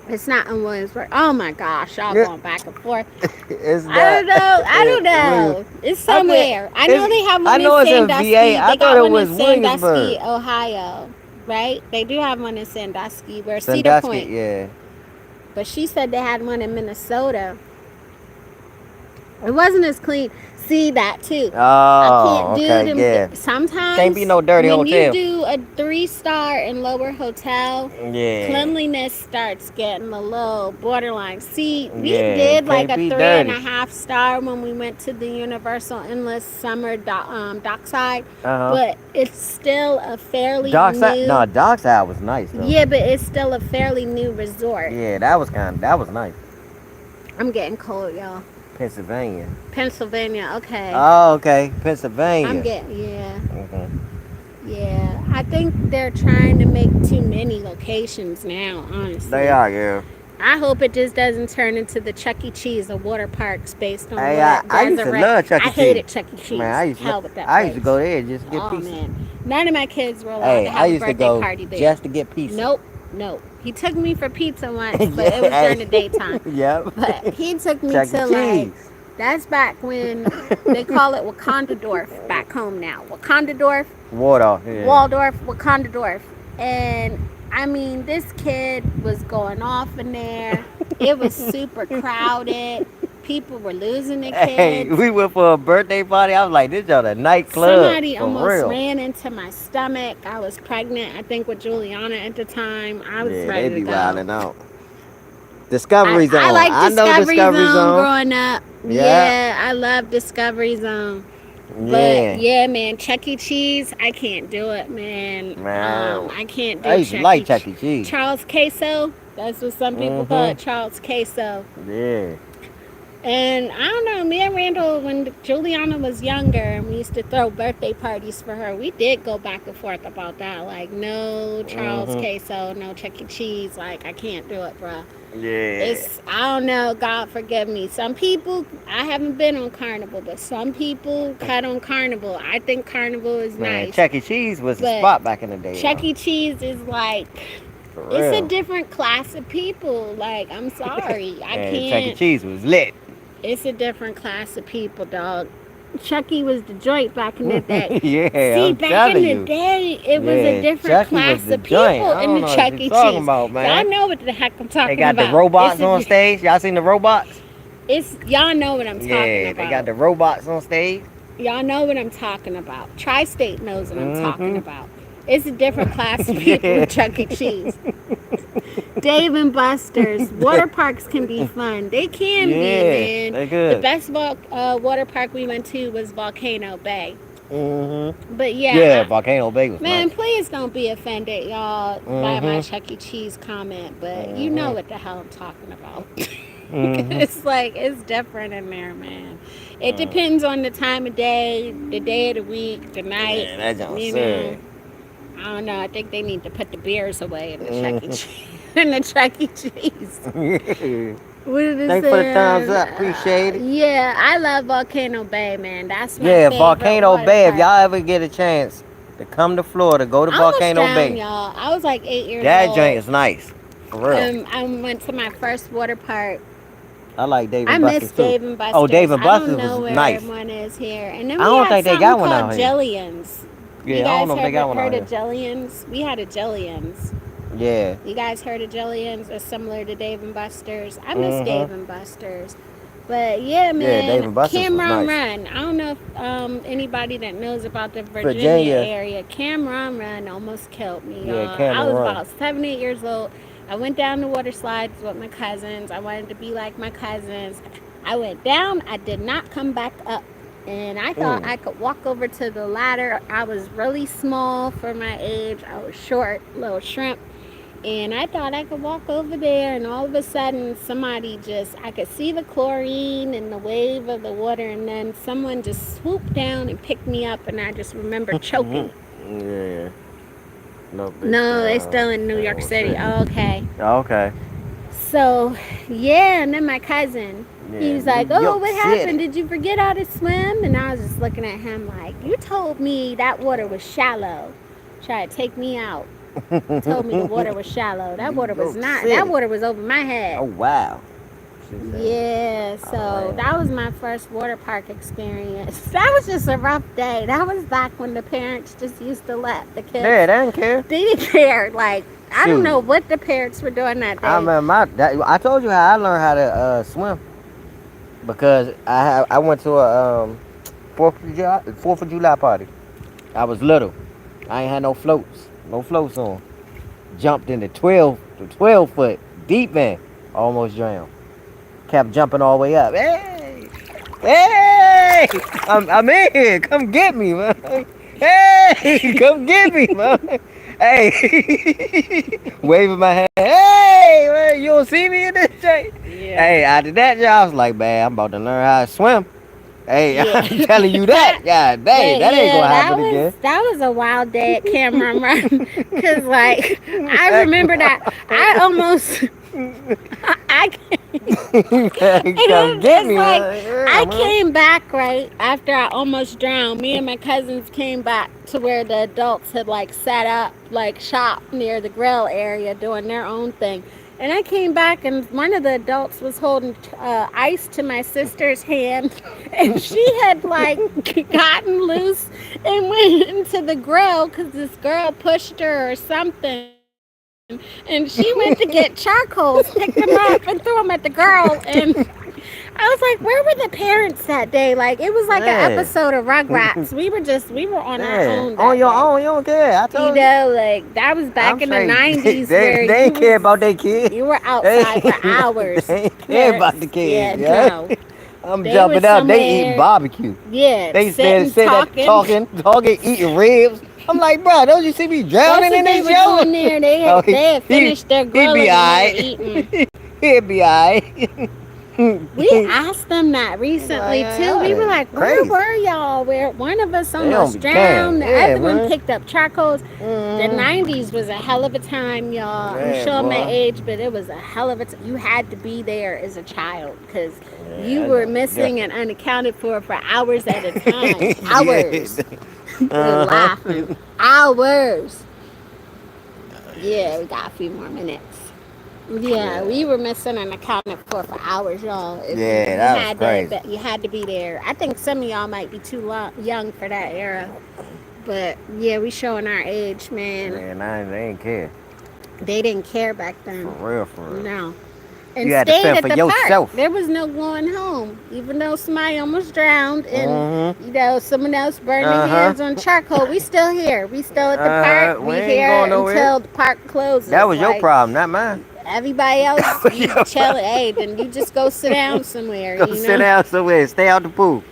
It's not in Williamsburg. Oh my gosh, y'all Yeah. going back and forth. It's I not. don't know. I don't Williams. know. It's I think somewhere. I know they have I one in know it's in Sandusky. VA. I They thought got it one in was Sandusky, Williamsburg. Ohio. Right? They do have one in Sandusky, where Cedar Sandusky. Point. Yeah. But she said they had one in Minnesota. It wasn't as clean. See that too. I can't Oh, do okay. them. Yeah. Sometimes Can't be no dirty when you hotel. do a 3-star and lower hotel, Yeah. cleanliness starts getting a little borderline. See, we Yeah. did like Can't a be 3.5-star when we went to the Universal Endless Summer Dockside, Uh huh. but it's still a fairly Dockside. No, new. Dockside was nice though. Yeah, but it's still a fairly new resort. Yeah, that was that was nice. I'm getting cold, y'all. Pennsylvania. Pennsylvania, okay. Oh, okay. Pennsylvania. I'm getting Mhm. yeah. I think they're trying to make too many locations now, honestly. They are, yeah. I hope it just doesn't turn into the Chuck E. Cheese of water parks based on Hey, what I used to love Chuck E. I Cheese. hated Chuck E. Cheese. Man, Hell with that I used to place. go there just to get Oh pizza. man, none of my kids were allowed Hey, to I have a used to birthday go party there. just to get pizza. Nope. He took me for pizza once, but Yeah, it was during hey. the daytime. Yep. But he took me Chuck E. to like. Cheese. That's back when they call it Wakandadorf back home now. Wakandadorf, Waldorf. Yeah. Waldorf, Wakandadorf. And I mean, this kid was going off in there. It was super crowded. People were losing their Hey, kids. we went for a birthday party. I was like, this y'all a nightclub. Somebody for almost real. ran into my stomach. I was pregnant, I think, with Juliana at the time. I was Yeah, ready they to be go. wilding out. Discovery Zone. I like know Discovery Discovery Zone growing up. Yeah. Yeah, I love Discovery Zone. Yeah. But yeah, man, Chuck E. Cheese, I can't do it, man. Man, I can't do I used to Chuck like E. Chuck E. Cheese. Charles Queso, That's what some people call it, Charles queso. Yeah. And I don't know, me and Randall, when Juliana was younger and we used to throw birthday parties for her, we did go back and forth about that. Like, no Charles queso, no Chuck E. Cheese. Like, I can't do it, bruh. Yeah. I don't know, God forgive me. Some people, I haven't been on Carnival, but some people cut on Carnival. I think Carnival is Man, nice. Chuck E. Cheese was the But spot back in the day. Chuck E. Cheese is like, For it's real. a different class of people. Like, I'm sorry. I Man, can't. Chuck E. Cheese was lit. It's a different class of people, dog. Chucky was the joint back in the day. Yeah, See, I'm back telling in the you. day, it was Yeah, a different Chucky class was the of people joint. I in don't the know what Chuck you're E. talking Cheese. about, man. Y'all know what the heck I'm talking They got about. the robots on stage. Y'all seen the robots? Y'all know what I'm talking Yeah, about. they got the robots on stage. Y'all know what I'm talking about. Tri-State knows what I'm talking about. It's a different class of people in Chuck E. Cheese. Dave and Buster's. Water parks can be fun. They can be, man. They good. The best water park we went to was Volcano Bay. But Yeah, Volcano Bay was man, nice. please don't be offended, y'all, by my Chuck E. Cheese comment. But you know what the hell I'm talking about. It's like, it's different in there, man. It depends on the time of day, the day of the week, the night. Man, that John you said. know. I don't know. I think they need to put the beers away in the Chuck E. Cheese. In the Chuck E. Cheese. What did it Thanks say? for the thumbs up. Appreciate it. Yeah, I love Volcano Bay, man. That's my Yeah, favorite Volcano water Bay. park. If y'all ever get a chance to come to Florida, go to I almost Volcano drowned, Bay. y'all. I was like 8 years That old. joint is nice. For real. I went to my first water park. I like Dave I and miss Buster's too. Dave and Buster's. Oh, Dave and I Buster's don't know was where nice. one is here. And then I we don't had think they something got one called out here. Jillian's. Yeah, you I guys don't know if they got one out heard here. of Jillian's? We had a Jillian's. Yeah. You guys heard of Jillian's? It's similar to Dave and Buster's. I miss Dave and Buster's. But yeah, man, Dave and Buster's was Cameron nice. Run. I don't know if anybody that knows about the Virginia area. Cameron Run almost killed me, Yeah, y'all. Cameron I was Run. about 7, 8 years old. I went down the water slides with my cousins. I wanted to be like my cousins. I went down. I did not come back up. And I thought I could walk over to the ladder. I was really small for my age. I was short, little shrimp. And I thought I could walk over there, and all of a sudden, I could see the chlorine and the wave of the water, and then someone just swooped down and picked me up, and I just remember choking. Yeah. No, it's still in New York City. Oh, okay. Okay. So, yeah, and then my cousin, he was like, New York what City. happened? Did you forget how to swim? And I was just looking at him like, you told me that water was shallow. Tried to take me out. Told me the water was shallow. That water was not. That water was over my head. Oh, wow. Yeah, so that was my first water park experience. That was just a rough day. That was back when the parents just used to let the kids. Yeah, they didn't care. They didn't care. Like, I don't know what the parents were doing that day. I remember I told you how I learned how to swim because I went to a 4th of July party. I was little. I ain't had no floats on. Jumped in the 12 foot deep end, almost drowned. Kept jumping all the way up. Hey, I'm in here. Come get me, man. Hey, come get me, man. Hey, waving my hand. Hey, man, you don't see me in this thing? Yeah. Hey, after that, I was like, man, I'm about to learn how to swim. Hey, I'm telling you that. God dang, that ain't gonna happen again. That was a wild day at Cameron Run. Because, like, I remember that. I almost... Come get me, like, man. I came back, right, after I almost drowned. Me and my cousins came back to where the adults had, like, set up, like, shop near the grill area doing their own thing. And I came back, and one of the adults was holding ice to my sister's hand, and she had, like, gotten loose and went into the grill because this girl pushed her or something. And she went to get charcoals, picked them up, and threw them at the girl. And I was like, where were the parents that day? Like, it was like an episode of Rugrats. We were on our own. On your own, you don't care. I told you. You know, like, that was back in the 90s. They ain't care about their kids. You were outside for hours. They ain't care about the kids. Yeah, no. I'm jumping out. They eat barbecue. Yeah, They sitting talking, eating ribs. I'm like, bro, don't you see me That's drowning what in they this were show? doing there. They Oh, had, they had finished their he grilling be and they alright. were eating. He'll be alright. We asked them that Like, recently too. y'all We were ain't like, "Where crazy. were y'all? Where one of us They don't almost be caring. drowned, the Yeah, other one man. picked up charcoals." The Mm-hmm. '90s was a hell of a time, y'all. I'm Yeah, showing my boy. age, but it was a hell of a time. You had to be there as a child because Yeah, you I were know. missing and Definitely. unaccounted for hours at a time. Yeah. Hours. We're Uh-huh. laughing. Hours. Yeah, we got a few more minutes. Yeah, we Yeah. were missing and accounted for hours, y'all. Yeah, You that was had to, crazy. you had to be there. I think some of y'all might be too young for that era, but yeah, we showing our age, man. Man, they ain't care. They didn't care back For then. real, for real. No, and You had to stayed fend at for the park. yourself. There was no going home, even though somebody almost drowned and Mm-hmm. someone else burned their Uh-huh. hands on charcoal. We still here. We still at the park. We We ain't here going nowhere. until the park That closes. was your Like problem, not mine. everybody That else, was you your chill. problem. Hey, then you just go sit down somewhere. Go You sit know. down somewhere. Stay out the pool.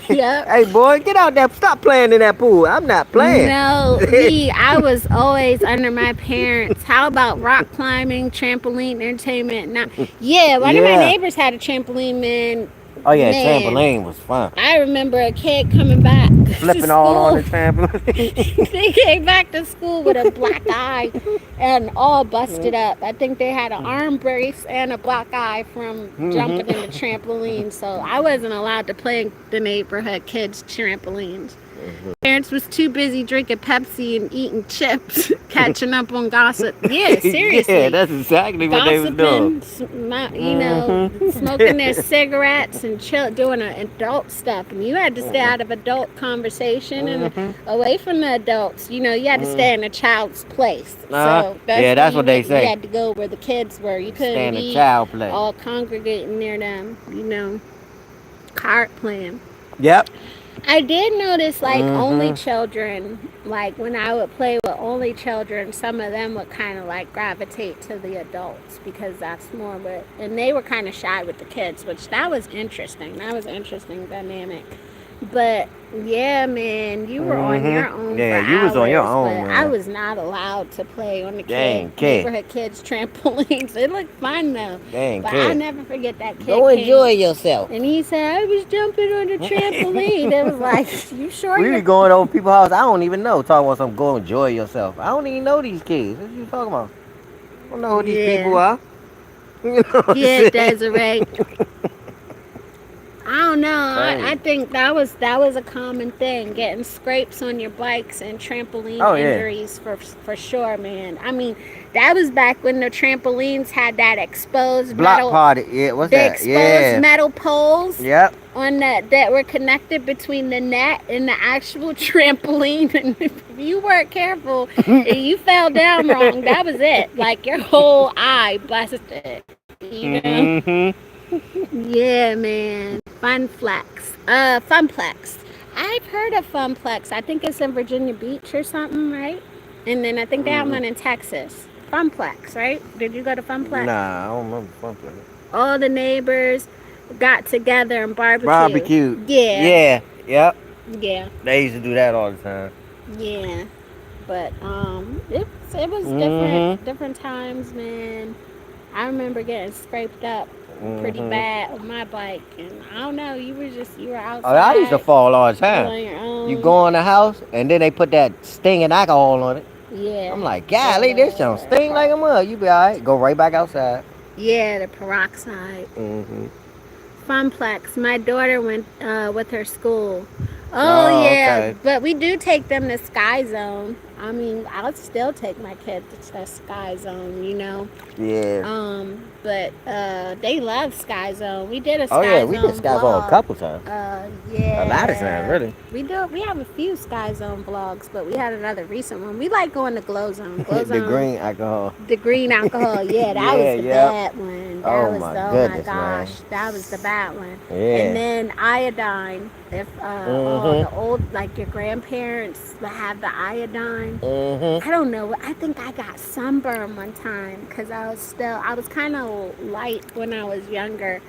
Yep. Hey, boy, get out there. Stop playing in that pool. I'm not playing. No, me, I was always under my parents. How about rock climbing, trampoline, entertainment? Not, yeah, one of my Yeah. neighbors had a trampoline, man. Oh, yeah, Man, trampoline was fun. I remember a kid coming back to Flipping all on the school. trampoline. They came back to school with a black eye and all busted up. I think they had an arm brace and a black eye from jumping in the trampoline. So I wasn't allowed to play the neighborhood kids' trampolines. Parents was too busy drinking Pepsi and eating chips, catching up on gossip. Yeah, Yeah, seriously. that's exactly what they was doing. Gossiping, smoking their cigarettes and doing adult stuff. And you had to stay out of adult conversation and away from the adults. You had to stay in a child's place. So Yeah, where that's what they you say. had to go where the kids were. You Stay couldn't in the be child play. all congregating near them. Card playing. Yep. I did notice like only Mm-hmm. children, like when I would play with only children, some of them would kind of like gravitate to the adults because that's more what, and they were kind of shy with the kids, which that was interesting. That was interesting dynamic. But yeah, man, you were on your own Yeah, for you was on your hours, own, but I man. was not allowed to play on the They ain't care. neighborhood kids trampolines. It looked fun though, They ain't but care. I'll never forget that kid Go came. enjoy yourself. And he said, I was jumping on the trampoline. It was like, you sure We you're... be going over people's house. I don't even know. Talking about some go enjoy yourself. I don't even know these kids. What you talking about? I don't know who these people Yeah. are. You know what I'm Yeah, saying? Desiree. I don't know. I Crazy. think that was a common thing, getting scrapes on your bikes and trampoline Oh, yeah. injuries for sure, man. I mean, that was back when the trampolines had that exposed Block metal, party. Yeah, what's the that? exposed Yeah. metal poles Yep. on that were connected between the net and the actual trampoline. And if you weren't careful and you fell down wrong, that was it. Like your whole eye busted. Mm-hmm. Yeah, man. Funplex. I've heard of Funplex. I think it's in Virginia Beach or something, right? And then I think they have one in Texas. Funplex, right? Did you go to Funplex? Nah, I don't remember something. All the neighbors got together and barbecue. Barbecue. Yeah. Yeah. Yep. Yeah. They used to do that all the time. Yeah. But it was different times, man. I remember getting scraped up pretty bad on my bike, and I don't know. You were outside. Oh, I used to fall all the time. On your own. You go in the house and then they put that stinging alcohol on it. Yeah. I'm like, golly, this don't sting like a mug. You be alright. Go right back outside. Yeah, the peroxide. Funplex. My daughter went with her school. Oh yeah, okay. but we do take them to Sky Zone. I mean, I'll still take my kids to Sky Zone, Yeah. But they love Sky Zone. We did a Sky Oh yeah, Zone we did Sky Zone a couple times. Yeah. A lot of times, really. We have a few Sky Zone vlogs, but we had another recent one. We like going to Glow Zone. Glow The Zone. green alcohol. The green alcohol, yeah, that was the bad one. Oh my goodness, gosh, man. that was the bad one. Yeah. And then iodine. If the old, like your grandparents have the iodine. I don't know. I think I got sunburn one time because I was kind of light when I was younger.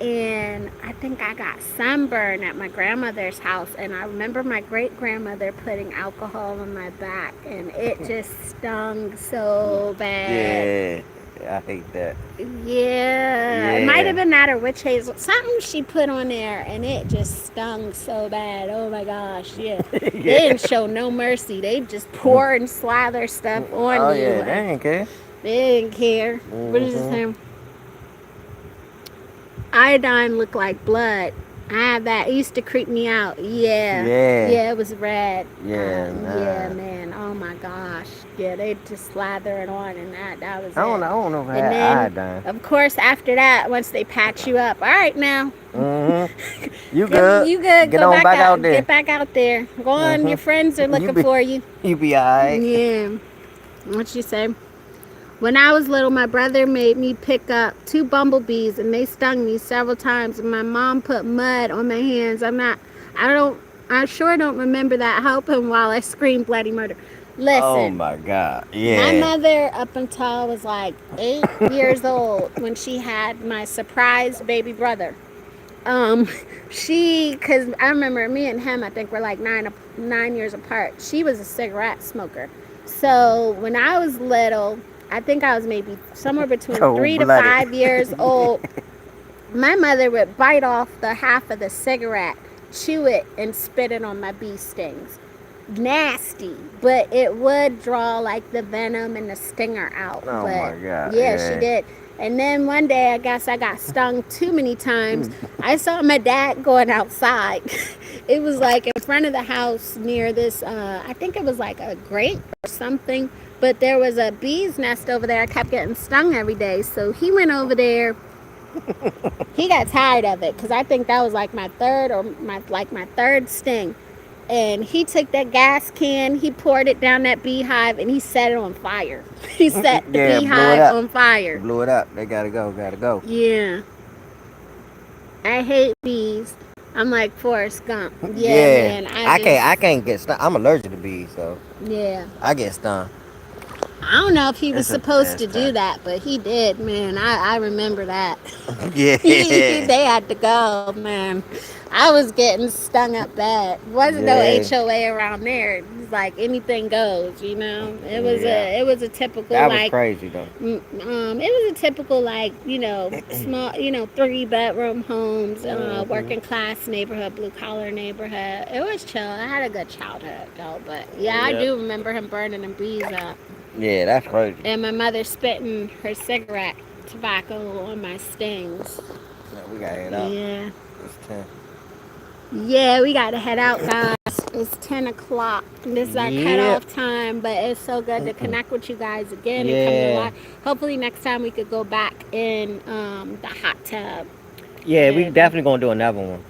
and I think I got sunburned at my grandmother's house. And I remember my great grandmother putting alcohol on my back, and it just stung so bad. Yeah. I hate that. Yeah, it might have Yeah. been that or witch hazel. Something she put on there, and it just stung so bad. Oh my gosh, yeah. They Yeah. didn't show no mercy. They just pour and slather stuff on Oh you. yeah, they Like, ain't care. they didn't care. What is this Mhm. name? Iodine looked like blood. I had that. It used to creep me out. Yeah. Yeah. Yeah, it was red. Yeah, Yeah, nah. man. Oh my gosh. Yeah, they just slather it on, and that was I don't it. know. I don't know if I And had then, iodine. of course, after that, once they patch you up, all right now, Mhm. You Get, good? you good. Get Go on back back out out. there. Get back out there. Go on. Your Mhm. friends are You looking be for you. you be alright. Yeah. What you say? When I was little, my brother made me pick up two bumblebees, and they stung me several times. And my mom put mud on my hands. I sure don't remember that helping while I screamed bloody murder. Oh Listen, my God. my Yeah. mother, up until I was like 8 years old, when she had my surprise baby brother, um, cause I remember me and him, I think we're like 9 years apart. She was a cigarette smoker. So when I was little, I think I was maybe somewhere between Cold 3 to 5 years blooded. old. My mother would bite off the half of the cigarette, chew it, and spit it on my bee stings. Nasty, but it would draw like the venom and the stinger out. Oh But my God. yeah, she Yeah. did. And then one day, I guess I got stung too many times. I saw my dad going outside. It was like in front of the house near this, I think it was like a grate or something. But there was a bee's nest over there. I kept getting stung every day. So he went over there. He got tired of it because I think that was like my third sting. And he took that gas can, he poured it down that beehive, and he set it on fire. He set the Yeah. Blew it beehive up. on fire. Blew it up. They gotta go. Gotta go. Yeah, I hate bees. I'm like Forrest Gump. Yeah, Yeah. man. I can't. I can't get stung. I'm allergic to bees, so Yeah. I get stung. I don't know if he was supposed That's to do tough. that, but he did, man. I remember that. Yeah. They had to go, man. I was getting stung up bad. Wasn't no Yeah. HOA around there. It was like anything goes, you know. Yeah. It was a typical That was like crazy though. it was a typical like small 3 bedroom homes, Mhm. working class neighborhood, blue collar neighborhood. It was chill. I had a good childhood though, but yeah, I Yeah. do remember him burning them bees up. Yeah, that's crazy. And my mother spitting her cigarette tobacco on my stings. No, we gotta head out. Yeah. It's 10. Yeah, we got to head out, guys. It's 10 o'clock. This is our Yeah. cutoff time, but it's so good to connect with you guys again and come to Yeah. live. Hopefully, next time we could go back in the hot tub. Yeah, we And, definitely gonna do another one.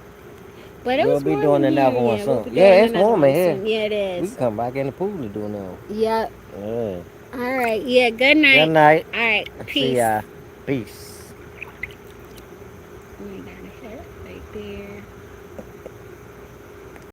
but it We'll was be warm doing in another here. one Yeah, we'll soon. be Yeah, doing it's another warm one in here. soon. Yeah, it We is. can come back in the pool to do another one. Yep. Yeah. All right. Yeah, good night. Good night. All right. See Peace. ya. Peace. We got a hit right there.